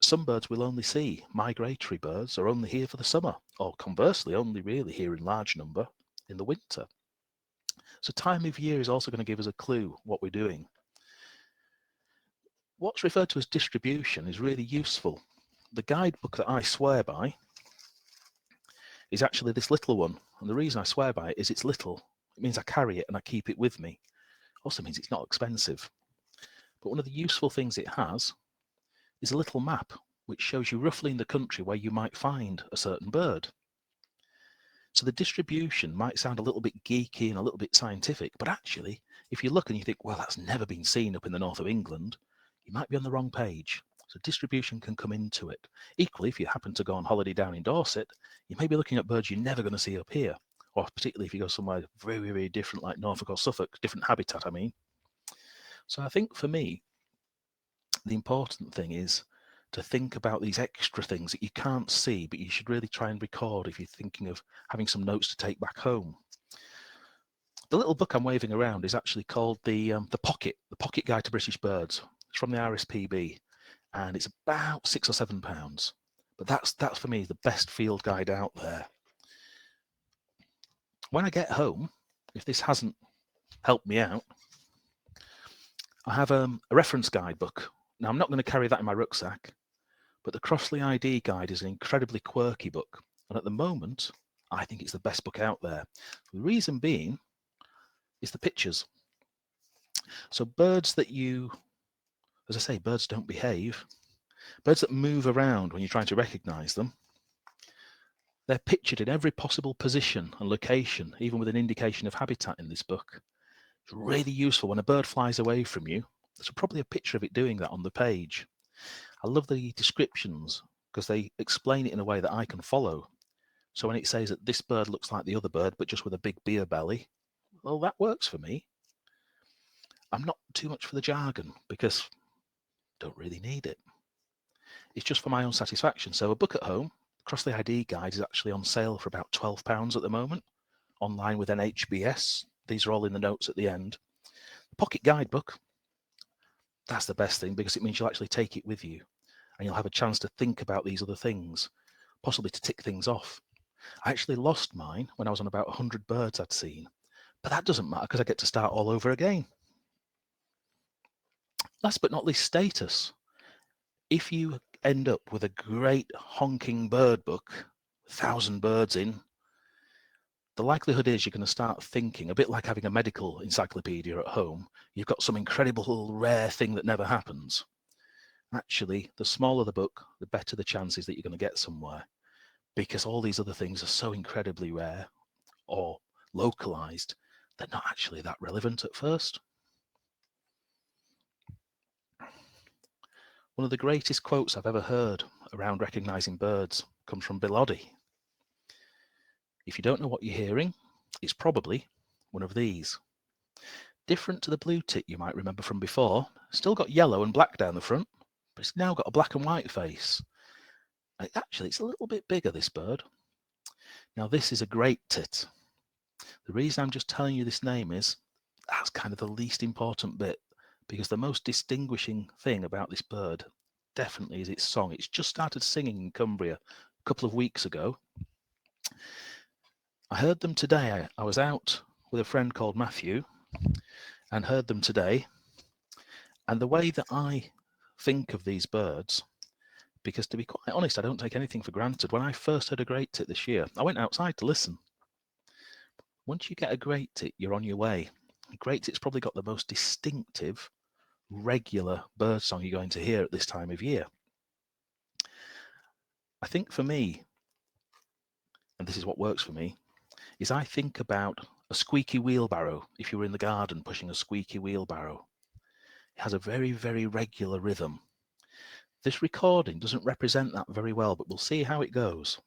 Some birds will only see, migratory birds are only here for the summer, or conversely, only really here in large number in the winter. So time of year is also going to give us a clue what we're doing. What's referred to as distribution is really useful. The guidebook that I swear by is actually this little one. And the reason I swear by it is it's little. It means I carry it and I keep it with me. Also means it's not expensive. But one of the useful things it has is a little map which shows you roughly in the country where you might find a certain bird. So the distribution might sound a little bit geeky and a little bit scientific, but actually, if you look and you think, well, that's never been seen up in the north of England, you might be on the wrong page. So distribution can come into it. Equally, if you happen to go on holiday down in Dorset, you may be looking at birds you're never going to see up here, or particularly if you go somewhere very, very different like Norfolk or Suffolk, different habitat, I mean. So I think for me, the important thing is to think about these extra things that you can't see, but you should really try and record if you're thinking of having some notes to take back home. The little book I'm waving around is actually called the Pocket Guide to British Birds. It's from the RSPB, and it's about £6 or £7. But that's for me the best field guide out there. When I get home, if this hasn't helped me out, I have a reference guidebook. Now, I'm not going to carry that in my rucksack, but the Crossley ID Guide is an incredibly quirky book. And at the moment, I think it's the best book out there. The reason being is the pictures. So birds that as I say, birds don't behave. Birds that move around when you're trying to recognize them, they're pictured in every possible position and location, even with an indication of habitat in this book. It's really useful when a bird flies away from you. There's probably a picture of it doing that on the page. I love the descriptions because they explain it in a way that I can follow. So when it says that this bird looks like the other bird, but just with a big beer belly, well, that works for me. I'm not too much for the jargon because I don't really need it. It's just for my own satisfaction. So a book at home, Across the ID guide is actually on sale for about £12 at the moment, online with NHBS. These are all in the notes at the end. The pocket guidebook, that's the best thing because it means you'll actually take it with you and you'll have a chance to think about these other things, possibly to tick things off. I actually lost mine when I was on about 100 birds I'd seen, but that doesn't matter because I get to start all over again. Last but not least, status. If you end up with a great honking bird book, 1,000 birds in, the likelihood is you're going to start thinking, a bit like having a medical encyclopedia at home, you've got some incredible rare thing that never happens. Actually, the smaller the book, the better the chances that you're going to get somewhere, because all these other things are so incredibly rare or localized, they're not actually that relevant at first. One of the greatest quotes I've ever heard around recognizing birds comes from Bilotti. If you don't know what you're hearing, it's probably one of these. Different to the blue tit you might remember from before, still got yellow and black down the front, but it's now got a black and white face. And actually, it's a little bit bigger, this bird. Now, this is a great tit. The reason I'm just telling you this name is that's kind of the least important bit, because the most distinguishing thing about this bird definitely is its song. It's just started singing in Cumbria a couple of weeks ago. I heard them today. I was out with a friend called Matthew and heard them today. And the way that I think of these birds, because to be quite honest, I don't take anything for granted. When I first heard a great tit this year, I went outside to listen. Once you get a great tit, you're on your way. A great tit's probably got the most distinctive, regular bird song you're going to hear at this time of year. I think for me, and this is what works for me, is I think about a squeaky wheelbarrow. If you were in the garden pushing a squeaky wheelbarrow, it has a very, very regular rhythm. This recording doesn't represent that very well, but we'll see how it goes.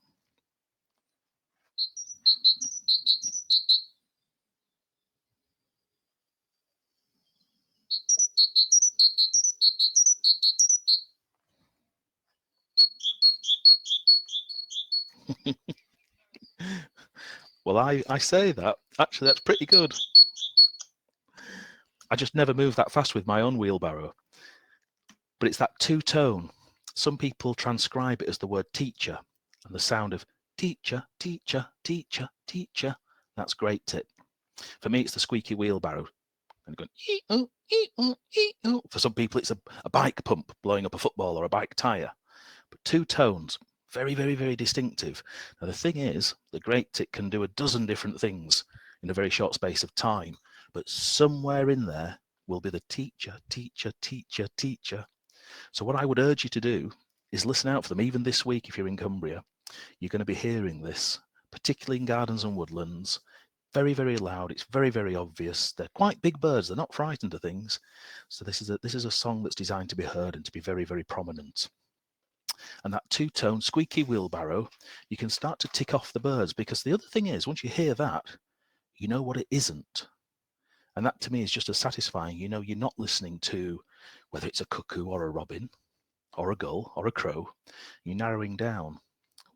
Well, I say that. Actually, that's pretty good. I just never move that fast with my own wheelbarrow. But it's that two-tone. Some people transcribe it as the word teacher, and the sound of teacher, teacher, teacher, teacher. That's great tit. For me, it's the squeaky wheelbarrow. And going, ee-oo, ee-oo, ee-oo. For some people, it's a bike pump blowing up a football or a bike tyre. But two tones, very, very, very distinctive. Now, the thing is, the great tit can do a dozen different things in a very short space of time, but somewhere in there will be the teacher, teacher, teacher, teacher. So what I would urge you to do is listen out for them. Even this week, if you're in Cumbria, you're going to be hearing this, particularly in gardens and woodlands. Very, very loud. It's very, very obvious. They're quite big birds. They're not frightened of things. So this is a song that's designed to be heard and to be very, very prominent. And that two-tone squeaky wheelbarrow, you can start to tick off the birds, because the other thing is, once you hear that, you know what it isn't. And that to me is just as satisfying. You know, you're not listening to whether it's a cuckoo or a robin or a gull or a crow. You're narrowing down.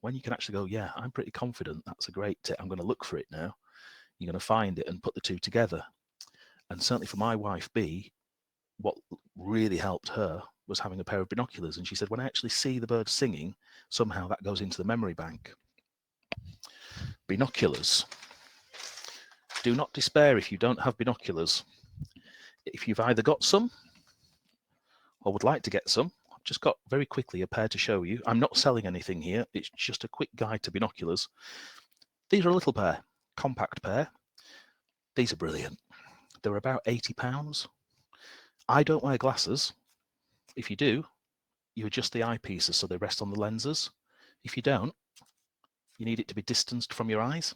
When you can actually go, yeah, I'm pretty confident that's a great tit. I'm going to look for it now. You're going to find it and put the two together. And certainly for my wife, B, what really helped her was having a pair of binoculars. And she said, when I actually see the bird singing, somehow that goes into the memory bank. Binoculars. Do not despair if you don't have binoculars. If you've either got some or would like to get some, I've just got very quickly a pair to show you. I'm not selling anything here. It's just a quick guide to binoculars. These are a little pair, compact pair. These are brilliant. They're about £80. I don't wear glasses. If you do, you adjust the eyepieces so they rest on the lenses. If you don't, you need it to be distanced from your eyes.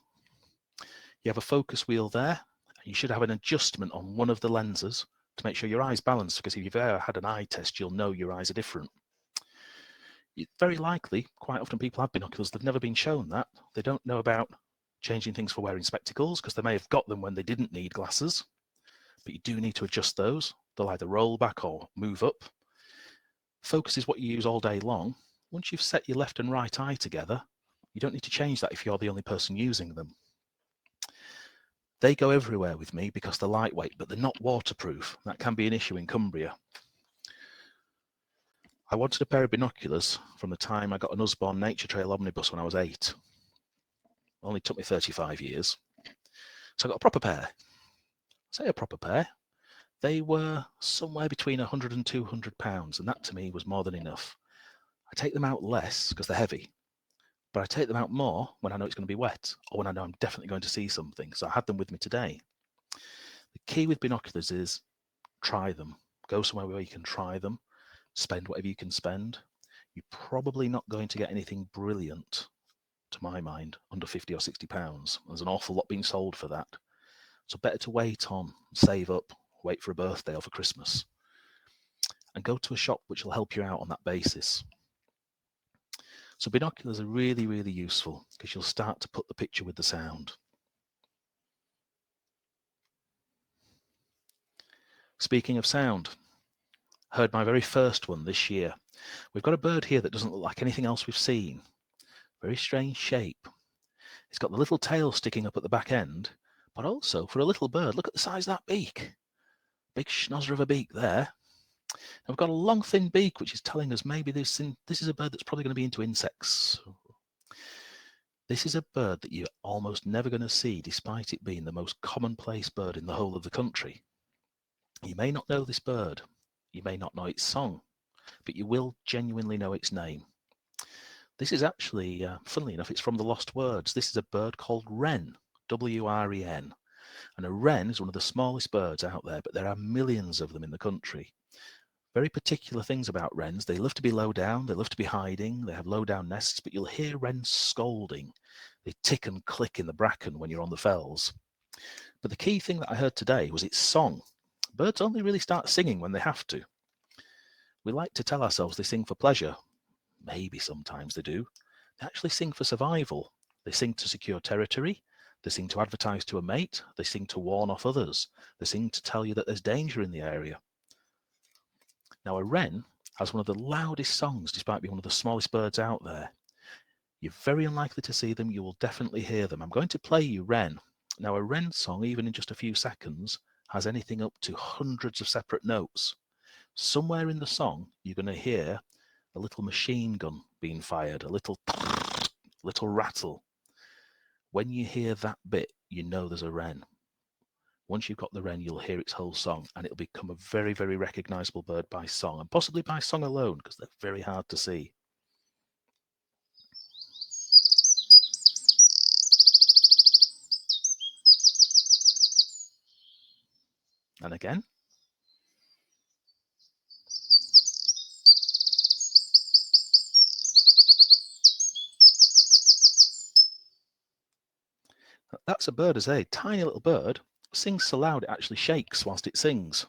You have a focus wheel there. You should have an adjustment on one of the lenses to make sure your eyes balance, because if you've ever had an eye test, you'll know your eyes are different. Very likely, quite often people have binoculars, they've never been shown that. They don't know about changing things for wearing spectacles, because they may have got them when they didn't need glasses, but you do need to adjust those. They'll either roll back or move up. Focus is what you use all day long. Once you've set your left and right eye together, You don't need to change that if you're the only person using them. They go everywhere with me because they're lightweight, but they're not waterproof. That can be an issue in Cumbria. I wanted a pair of binoculars from the time I got an Usborne Nature Trail omnibus when I was 8. Only took me 35 years. So I got a proper pair. Say a proper pair. They were somewhere between £100 and £200, and that to me was more than enough. I take them out less because they're heavy, but I take them out more when I know it's going to be wet or when I know I'm definitely going to see something. So I had them with me today. The key with binoculars is try them. Go somewhere where you can try them. Spend whatever you can spend. You're probably not going to get anything brilliant, to my mind, under £50 or £60. There's an awful lot being sold for that. So better to wait on, save up, wait for a birthday or for Christmas, and go to a shop which will help you out on that basis. So binoculars are really, really useful because you'll start to put the picture with the sound. Speaking of sound, heard my very first one this year. We've got a bird here that doesn't look like anything else we've seen. Very strange shape. It's got the little tail sticking up at the back end, but also for a little bird, look at the size of that beak. Big schnozzer of a beak there. Now we've got a long thin beak, which is telling us maybe this is a bird that's probably going to be into insects. This is a bird that you're almost never going to see, despite it being the most commonplace bird in the whole of the country. You may not know this bird, you may not know its song, but you will genuinely know its name. This is actually, funnily enough, it's from the Lost Words. This is a bird called wren, W-R-E-N. And a wren is one of the smallest birds out there, but there are millions of them in the country. Very particular things about wrens. They love to be low down, they love to be hiding, they have low down nests, but you'll hear wrens scolding. They tick and click in the bracken when you're on the fells. But the key thing that I heard today was its song. Birds only really start singing when they have to. We like to tell ourselves they sing for pleasure. Maybe sometimes they do. They actually sing for survival. They sing to secure territory. They sing to advertise to a mate. They sing to warn off others. They sing to tell you that there's danger in the area. Now, a wren has one of the loudest songs, despite being one of the smallest birds out there. You're very unlikely to see them. You will definitely hear them. I'm going to play you wren. Now, a wren song, even in just a few seconds, has anything up to hundreds of separate notes. Somewhere in the song, you're going to hear a little machine gun being fired, a little rattle. When you hear that bit, you know there's a wren. Once you've got the wren, you'll hear its whole song, and it'll become a very, very recognizable bird by song, and possibly by song alone, because they're very hard to see. And again. That's a bird, as a tiny little bird, sings so loud it actually shakes whilst it sings.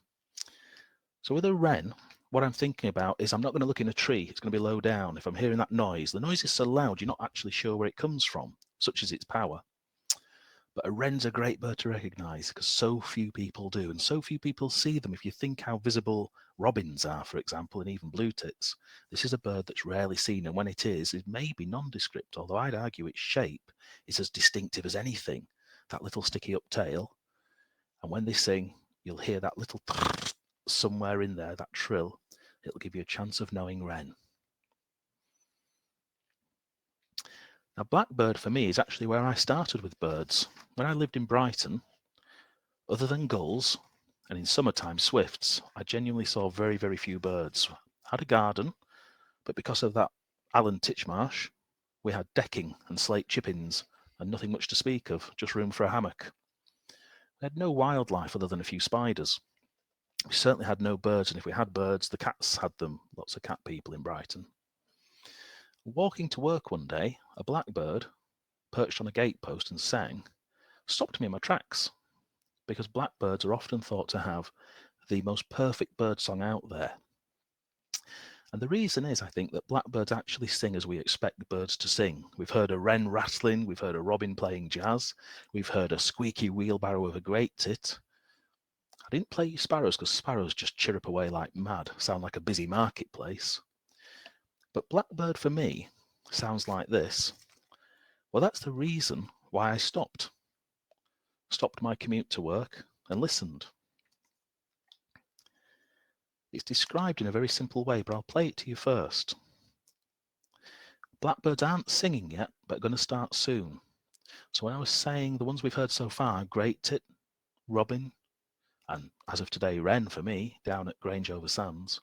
So with a wren, what I'm thinking about is I'm not going to look in a tree, it's going to be low down. If I'm hearing that noise, the noise is so loud you're not actually sure where it comes from, such is its power. But a wren's a great bird to recognise because so few people do, and so few people see them. If you think how visible robins are, for example, and even blue tits, this is a bird that's rarely seen, and when it is maybe nondescript, although I'd argue its shape is as distinctive as anything. That little sticky up tail, and when they sing, you'll hear that little somewhere in there, that trill. It'll give you a chance of knowing wren. Now, Blackbird for me is actually where I started with birds. When I lived in Brighton, other than gulls and in summertime swifts, I genuinely saw very, very few birds. I had a garden, but because of that Allen Titchmarsh, we had decking and slate chippings and nothing much to speak of, just room for a hammock. We had no wildlife other than a few spiders. We certainly had no birds, and if we had birds, the cats had them. Lots of cat people in Brighton. Walking to work one day, a blackbird, perched on a gatepost and sang, stopped me in my tracks, because blackbirds are often thought to have the most perfect bird song out there. And the reason is, I think, that blackbirds actually sing as we expect birds to sing. We've heard a wren rattling, we've heard a robin playing jazz, we've heard a squeaky wheelbarrow of a great tit. I didn't play you sparrows because sparrows just chirrup away like mad, sound like a busy marketplace. But blackbird for me sounds like this. Well, that's the reason why I stopped my commute to work and listened. It's described in a very simple way, but I'll play it to you first. Blackbirds aren't singing yet, but are going to start soon. So when I was saying the ones we've heard so far, great tit, robin, and as of today, wren for me, down at Grange over Sands,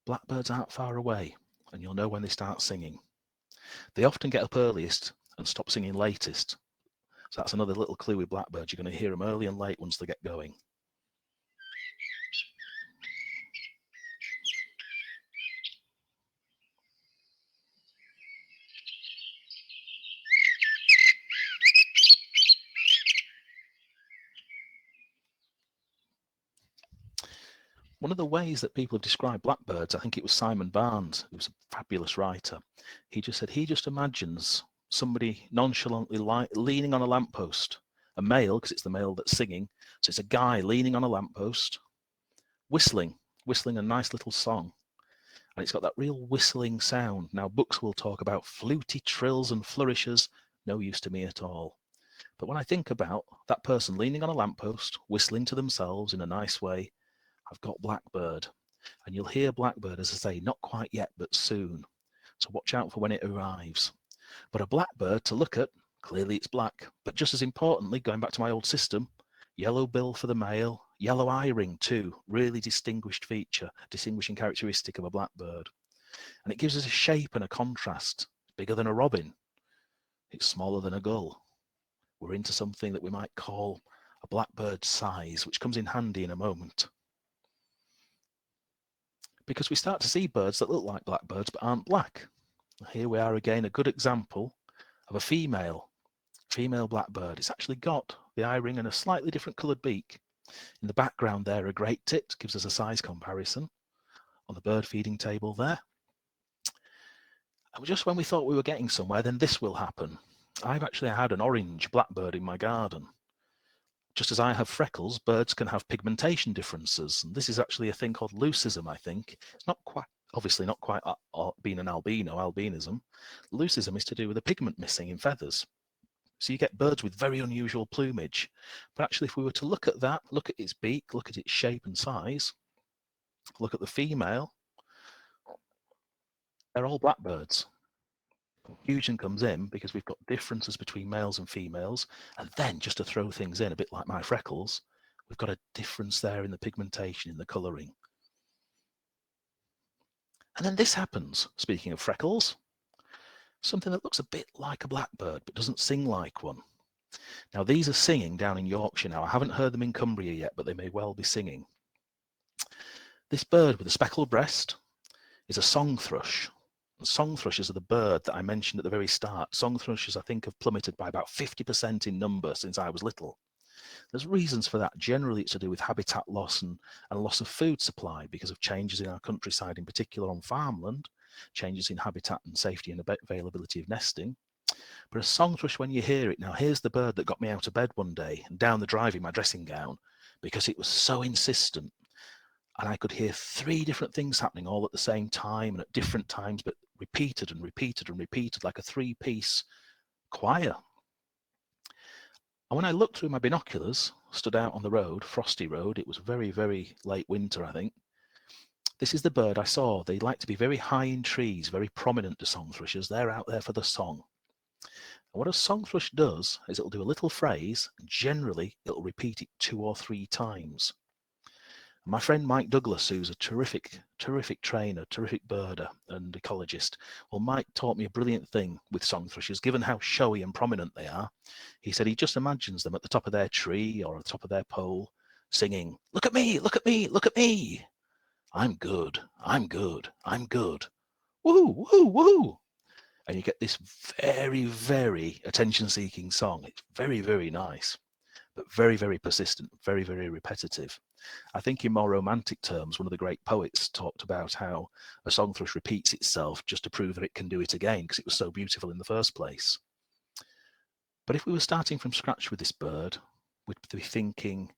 blackbirds aren't far away, and you'll know when they start singing. They often get up earliest and stop singing latest. So that's another little clue with blackbirds. You're going to hear them early and late once they get going. One of the ways that people have described blackbirds, I think it was Simon Barnes, who was a fabulous writer. He just said he just imagines somebody nonchalantly leaning on a lamppost, a male, because it's the male that's singing. So it's a guy leaning on a lamppost, whistling a nice little song. And it's got that real whistling sound. Now, books will talk about fluty trills and flourishes, no use to me at all. But when I think about that person leaning on a lamppost, whistling to themselves in a nice way, I've got Blackbird. And you'll hear Blackbird, as I say, not quite yet, but soon. So watch out for when it arrives. But a blackbird to look at, clearly it's black. But just as importantly, going back to my old system, yellow bill for the male, yellow eye ring too, really distinguishing characteristic of a blackbird. And it gives us a shape and a contrast. It's bigger than a robin. It's smaller than a gull. We're into something that we might call a blackbird size, which comes in handy in a moment. Because we start to see birds that look like blackbirds but aren't black. Here we are again, a good example of a female blackbird. It's actually got the eye ring and a slightly different coloured beak. In the background there, a great tit gives us a size comparison on the bird feeding table there. And just when we thought we were getting somewhere, then this will happen. I've actually had an orange blackbird in my garden. Just as I have freckles, birds can have pigmentation differences. And this is actually a thing called leucism, I think. It's not quite, obviously not quite being an albinism. Leucism is to do with a pigment missing in feathers. So you get birds with very unusual plumage. But actually, if we were to look at that, look at its beak, look at its shape and size, look at the female, they're all blackbirds. Confusion comes in because we've got differences between males and females. And then, just to throw things in, a bit like my freckles, we've got a difference there in the pigmentation, in the colouring. And then this happens, speaking of freckles, something that looks a bit like a blackbird but doesn't sing like one. Now, these are singing down in Yorkshire now. I haven't heard them in Cumbria yet, but they may well be singing. This bird with a speckled breast is a song thrush. And song thrushes are the bird that I mentioned at the very start. Song thrushes, I think, have plummeted by about 50% in number since I was little. There's reasons for that. Generally, it's to do with habitat loss and loss of food supply because of changes in our countryside, in particular on farmland, changes in habitat and safety and availability of nesting. But a song thrush, when you hear it, now here's the bird that got me out of bed one day and down the drive in my dressing gown because it was so insistent. And I could hear 3 different things happening all at the same time and at different times, but repeated and repeated and repeated like a 3-piece choir. And when I looked through my binoculars, stood out on the road, frosty road, it was very, very late winter, I think. This is the bird I saw. They like to be very high in trees, very prominent to song thrushes. They're out there for the song. And what a song thrush does is it'll do a little phrase, and generally it'll repeat it 2 or 3 times. And my friend Mike Douglas, who's a terrific trainer, terrific birder and ecologist, well, Mike taught me a brilliant thing with song thrushes, given how showy and prominent they are. He said he just imagines them at the top of their tree or at the top of their pole, singing, "Look at me, look at me, look at me. I'm good, I'm good, I'm good. Woo, woo, woo." And you get this very, very attention-seeking song. It's very, very nice, but very, very persistent, very, very repetitive. I think in more romantic terms, one of the great poets talked about how a song thrush repeats itself just to prove that it can do it again because it was so beautiful in the first place. But if we were starting from scratch with this bird, we'd be thinking,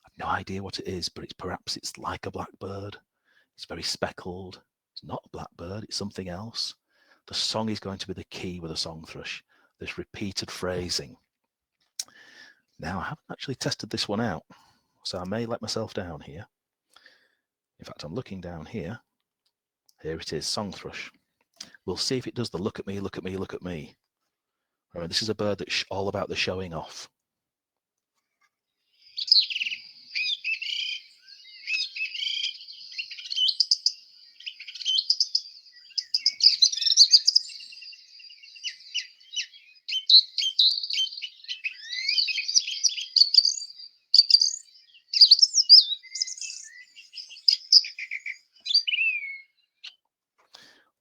I've no idea what it is, but perhaps it's like a blackbird. It's very speckled. It's not a blackbird, it's something else. The song is going to be the key with a song thrush. this repeated phrasing. Now, I haven't actually tested this one out, so I may let myself down here. In fact, I'm looking down here. Here it is, song thrush. We'll see if it does the look at me, look at me, look at me. Remember, this is a bird that's all about the showing off.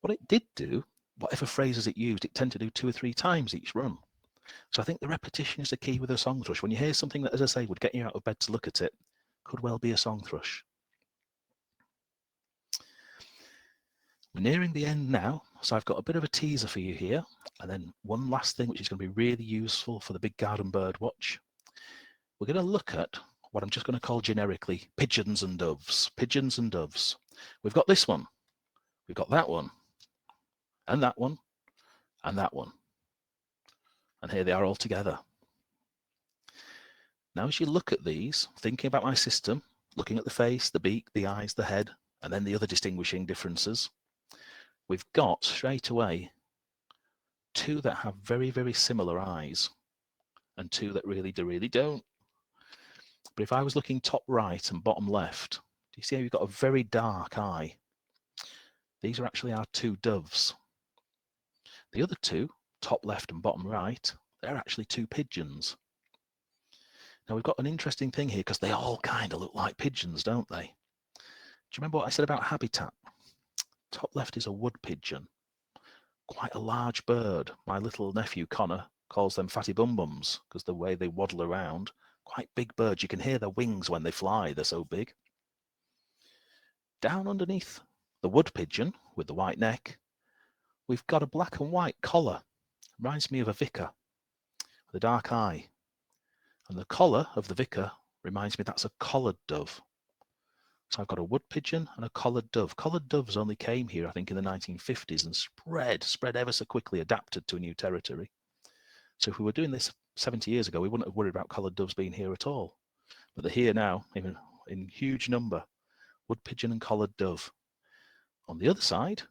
What it did do, whatever phrases it used, it tended to do 2 or 3 times each run. So I think the repetition is the key with a song thrush. When you hear something that, as I say, would get you out of bed to look at it, could well be a song thrush. We're nearing the end now, so I've got a bit of a teaser for you here, and then one last thing which is going to be really useful for the big garden bird watch. We're going to look at what I'm just going to call generically pigeons and doves. Pigeons and doves. We've got this one, we've got that one, and that one, and that one. And here they are all together. Now, as you look at these, thinking about my system, looking at the face, the beak, the eyes, the head, and then the other distinguishing differences, we've got straight away 2 that have very, very similar eyes and 2 that really don't. But if I was looking top right and bottom left, do you see how you've got a very dark eye? These are actually our 2 doves. The other 2, top left and bottom right, they're actually 2 pigeons. Now we've got an interesting thing here because they all kind of look like pigeons, don't they? Do you remember what I said about habitat? Top left is a wood pigeon, quite a large bird. My little nephew Connor calls them fatty bum bums because the way they waddle around, quite big birds. You can hear their wings when they fly, they're so big. Down underneath the wood pigeon with the white neck, we've got a black and white collar. Reminds me of a vicar with a dark eye. And the collar of the vicar reminds me that's a collared dove. So I've got a wood pigeon and a collared dove. Collared doves only came here, I think, in the 1950s and spread ever so quickly, adapted to a new territory. So if we were doing this 70 years ago, we wouldn't have worried about collared doves being here at all. But they're here now, even in huge number. Wood pigeon and collared dove. On the other side,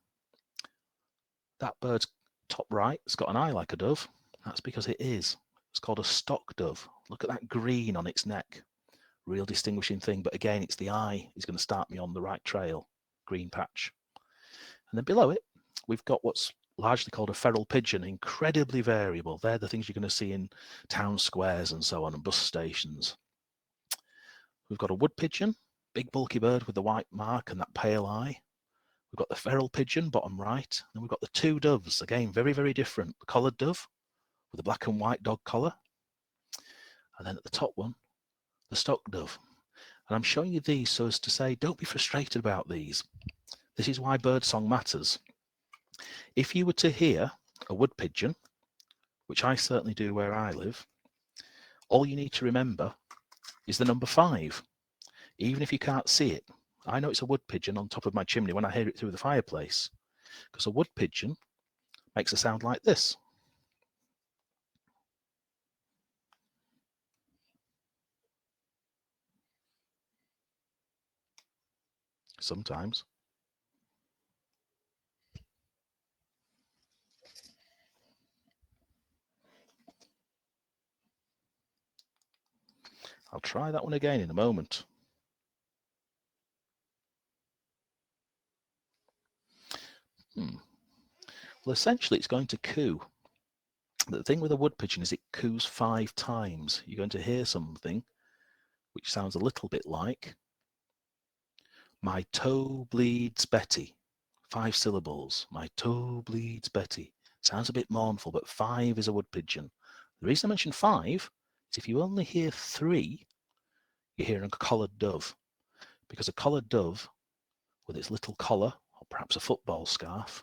that bird's top right has got an eye like a dove. That's because it is. It's called a stock dove. Look at that green on its neck. Real distinguishing thing. But again, it's the eye is going to start me on the right trail. Green patch. And then below it, we've got what's largely called a feral pigeon. Incredibly variable. They're the things you're going to see in town squares and so on, and bus stations. We've got a wood pigeon, big bulky bird with the white mark and that pale eye. We've got the feral pigeon, bottom right. And we've got the 2 doves, again, very, very different. The collared dove with a black and white dog collar. And then at the top one, the stock dove. And I'm showing you these so as to say, don't be frustrated about these. This is why birdsong matters. If you were to hear a wood pigeon, which I certainly do where I live, all you need to remember is the number 5. Even if you can't see it, I know it's a wood pigeon on top of my chimney when I hear it through the fireplace, because a wood pigeon makes a sound like this. Sometimes. I'll try that one again in a moment. Well, essentially, it's going to coo. The thing with a wood pigeon is it coos 5 times. You're going to hear something which sounds a little bit like, my toe bleeds Betty. 5 syllables. My toe bleeds Betty. Sounds a bit mournful, but 5 is a wood pigeon. The reason I mention 5 is if you only hear 3, you're hearing a collared dove. Because a collared dove, with its little collar, or perhaps a football scarf,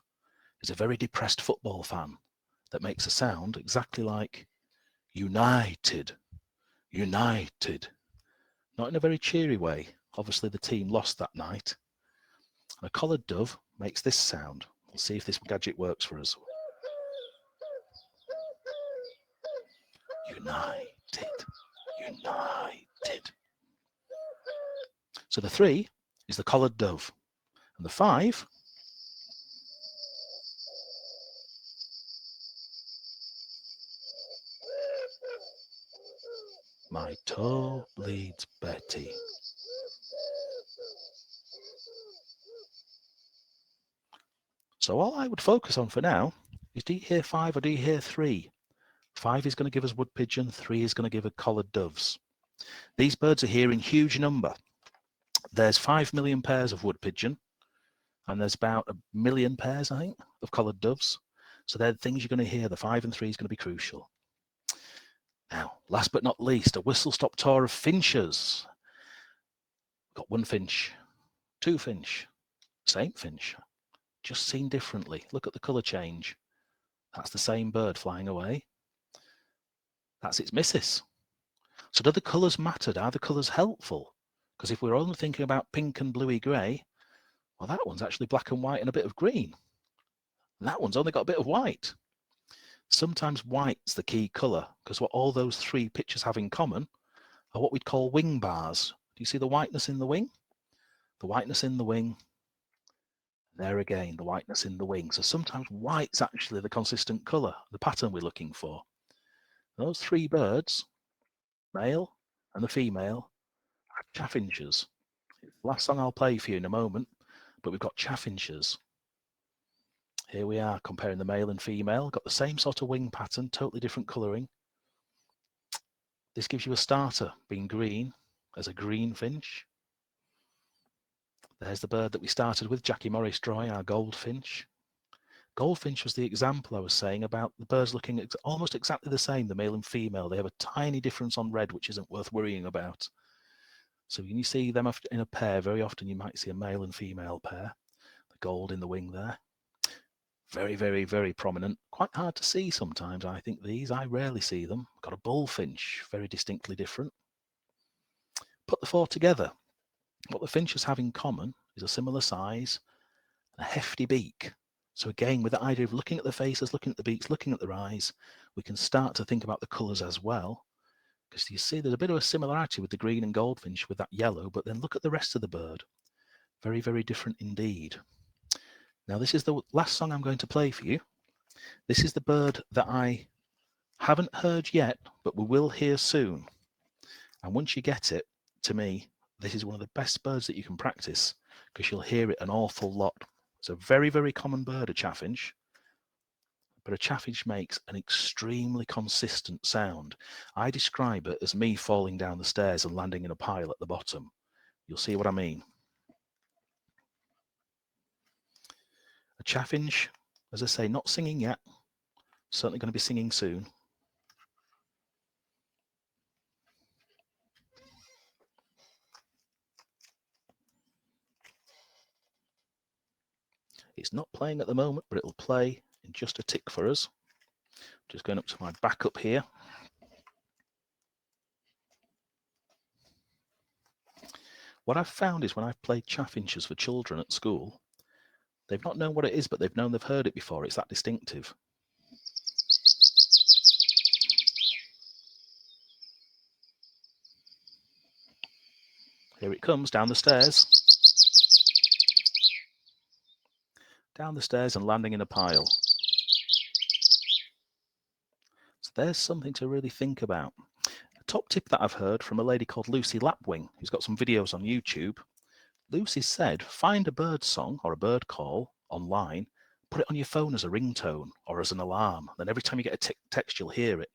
is a very depressed football fan that makes a sound exactly like United, United. Not in a very cheery way. Obviously the team lost that night. And a collared dove makes this sound. We'll see if this gadget works for us. united, united. So the 3 is the collared dove, and the 5 my toe bleeds Betty. So all I would focus on for now is, do you hear 5 or do you hear 3? 5 is going to give us wood pigeon, 3 is going to give us collared doves. These birds are here in huge number. There's 5 million pairs of wood pigeon, and there's about 1 million pairs, I think, of collared doves. So they're the things you're going to hear. The 5 and 3 is going to be crucial. Now, last but not least, a whistle-stop tour of finches. Got 1 finch, 2 finch, same finch, just seen differently. Look at the colour change. That's the same bird flying away. That's its missus. So do the colours matter? Are the colours helpful? Because if we're only thinking about pink and bluey grey, well, that one's actually black and white and a bit of green. And that one's only got a bit of white. Sometimes white's the key colour, because what all those 3 pictures have in common are what we'd call wing bars. Do you see the whiteness in the wing? The whiteness in the wing. There again, the whiteness in the wing. So sometimes white's actually the consistent colour, the pattern we're looking for. Those 3 birds, male and the female, are chaffinches. Last song I'll play for you in a moment, but we've got chaffinches. Here we are comparing the male and female. Got the same sort of wing pattern, totally different colouring. This gives you a starter, being green as a green finch. There's the bird that we started with, Jackie Morris Droy, our goldfinch. Goldfinch was the example I was saying about the birds looking almost exactly the same, the male and female. They have a tiny difference on red, which isn't worth worrying about. So when you see them in a pair, very often you might see a male and female pair. The gold in the wing there. Very, very, very prominent. Quite hard to see sometimes, I think, these. I rarely see them. Got a bullfinch, very distinctly different. Put the 4 together. What the finches have in common is a similar size, a hefty beak. So again, with the idea of looking at the faces, looking at the beaks, looking at their eyes, we can start to think about the colours as well. Because you see there's a bit of a similarity with the green and goldfinch with that yellow, but then look at the rest of the bird. Very, very different indeed. Now, this is the last song I'm going to play for you. This is the bird that I haven't heard yet, but we will hear soon. And once you get it, to me, this is one of the best birds that you can practice, because you'll hear it an awful lot. It's a very, very common bird, a chaffinch. But a chaffinch makes an extremely consistent sound. I describe it as me falling down the stairs and landing in a pile at the bottom. You'll see what I mean. A chaffinch, as I say, not singing yet. Certainly going to be singing soon. It's not playing at the moment, but it'll play in just a tick for us. Just going up to my backup here. What I've found is when I've played chaffinches for children at school, they've not known what it is, but they've known they've heard it before. It's that distinctive. Here it comes down the stairs. Down the stairs and landing in a pile. So there's something to really think about. A top tip that I've heard from a lady called Lucy Lapwing, who's got some videos on YouTube. Lucy said, find a bird song or a bird call online, put it on your phone as a ringtone or as an alarm. Then every time you get a text, you'll hear it.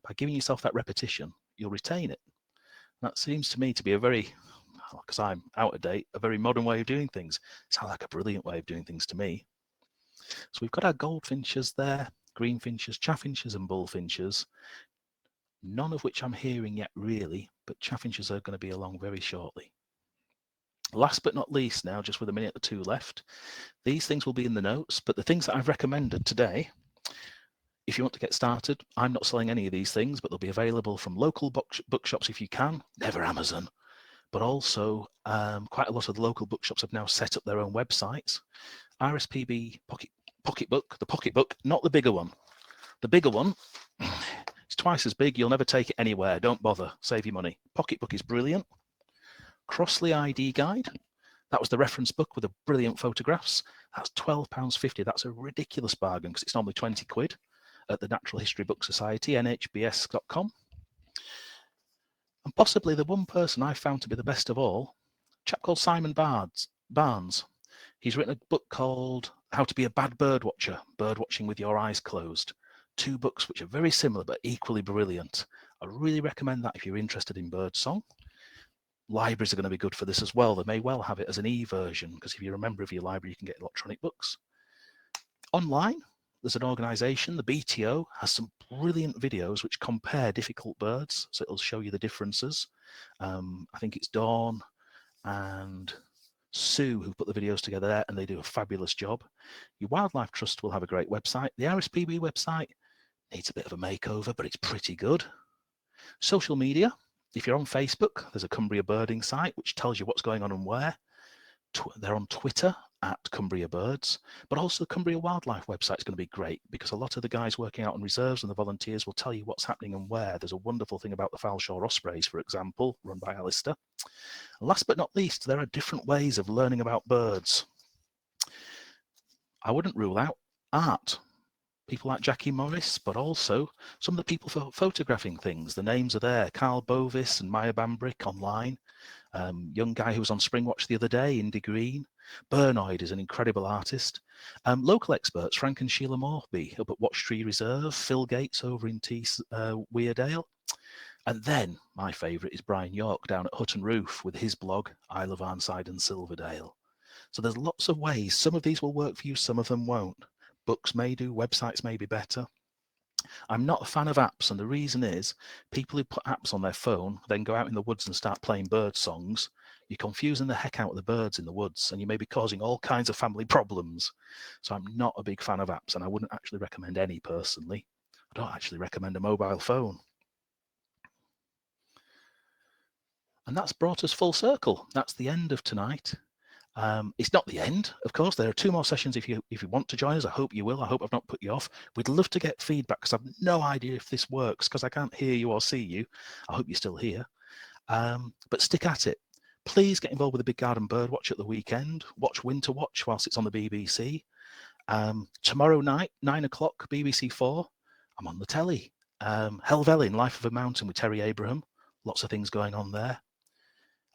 By giving yourself that repetition, you'll retain it. That seems to me to be a very, because I'm out of date, a very modern way of doing things. Sounds like a brilliant way of doing things to me. So we've got our goldfinches there, greenfinches, chaffinches and bullfinches, none of which I'm hearing yet really, but chaffinches are going to be along very shortly. Last but not least now, just with a minute or 2 left, these things will be in the notes, but the things that I've recommended today, if you want to get started, I'm not selling any of these things, but they'll be available from local bookshops if you can, never Amazon, but also quite a lot of the local bookshops have now set up their own websites. RSPB pocketbook, the pocketbook, not the bigger one. The bigger one, it's twice as big. You'll never take it anywhere. Don't bother. Save your money. Pocketbook is brilliant. Crossley ID Guide. That was the reference book with the brilliant photographs. That's £12.50. That's a ridiculous bargain because it's normally 20 quid at the Natural History Book Society, nhbs.com. And possibly the one person I found to be the best of all, a chap called Simon Barnes. He's written a book called How to Be a Bad Bird Watcher, Bird Watching with Your Eyes Closed. 2 books which are very similar but equally brilliant. I really recommend that if you're interested in birdsong. Libraries are going to be good for this as well. They may well have it as an e-version because if you're a member of your library, you can get electronic books. Online, there's an organisation, the BTO, has some brilliant videos which compare difficult birds. So it'll show you the differences. I think it's Dawn and Sue who put the videos together there, and they do a fabulous job. Your Wildlife Trust will have a great website. The RSPB website needs a bit of a makeover, but it's pretty good. Social media. If you're on Facebook, there's a Cumbria birding site which tells you what's going on and where. They're on Twitter at Cumbria Birds, but also the Cumbria Wildlife website is going to be great because a lot of the guys working out on reserves and the volunteers will tell you what's happening and where. There's a wonderful thing about the Falshore Ospreys, for example, run by Alistair. And last but not least, there are different ways of learning about birds. I wouldn't rule out art. People like Jackie Morris, but also some of the people for photographing things. The names are there. Carl Bovis and Maya Bambrick online. Young guy who was on Springwatch the other day, Indy Green. Burnoid is an incredible artist. Local experts, Frank and Sheila Morby up at Watchtree Reserve. Phil Gates over in Weardale. And then my favourite is Brian York down at Hutton Roof with his blog, Isle of Arnside and Silverdale. So there's lots of ways. Some of these will work for you, some of them won't. Books may do, websites may be better. I'm not a fan of apps, and the reason is people who put apps on their phone then go out in the woods and start playing bird songs. You're confusing the heck out of the birds in the woods, and you may be causing all kinds of family problems. So I'm not a big fan of apps, and I wouldn't actually recommend any personally. I don't actually recommend a mobile phone. And that's brought us full circle. That's the end of tonight. It's not the end, of course. There are 2 more sessions if you want to join us. I hope you will. I hope I've not put you off. We'd love to get feedback because I've no idea if this works because I can't hear you or see you. I hope you're still here. But stick at it. Please get involved with the Big Garden Birdwatch at the weekend. Watch Winter Watch whilst it's on the BBC. Tomorrow night, 9 o'clock, BBC 4, I'm on the telly. Helvellyn, Life of a Mountain with Terry Abraham. Lots of things going on there.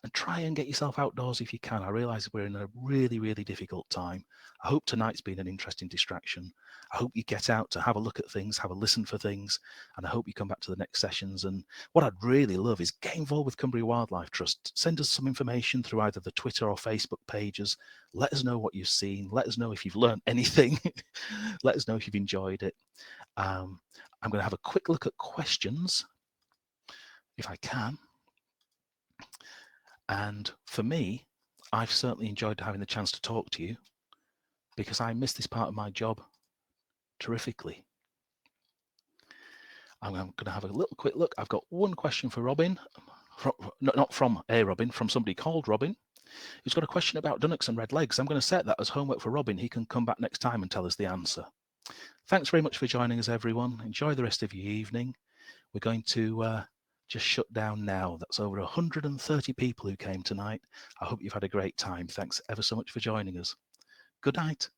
And try and get yourself outdoors if you can. I realise we're in a really, really difficult time. I hope tonight's been an interesting distraction. I hope you get out to have a look at things, have a listen for things, and I hope you come back to the next sessions. And what I'd really love is get involved with Cumbria Wildlife Trust. Send us some information through either the Twitter or Facebook pages. Let us know what you've seen. Let us know if you've learned anything. Let us know if you've enjoyed it. I'm going to have a quick look at questions, if I can. And for me, I've certainly enjoyed having the chance to talk to you because I miss this part of my job terrifically. I'm going to have a little quick look. I've got one question for Robin, not from a Robin, from somebody called Robin, who's got a question about Dunnocks and red legs. I'm going to set that as homework for Robin. He can come back next time and tell us the answer. Thanks very much for joining us, everyone. Enjoy the rest of your evening. We're going to just shut down now. That's over 130 people who came tonight. I hope you've had a great time. Thanks ever so much for joining us. Good night.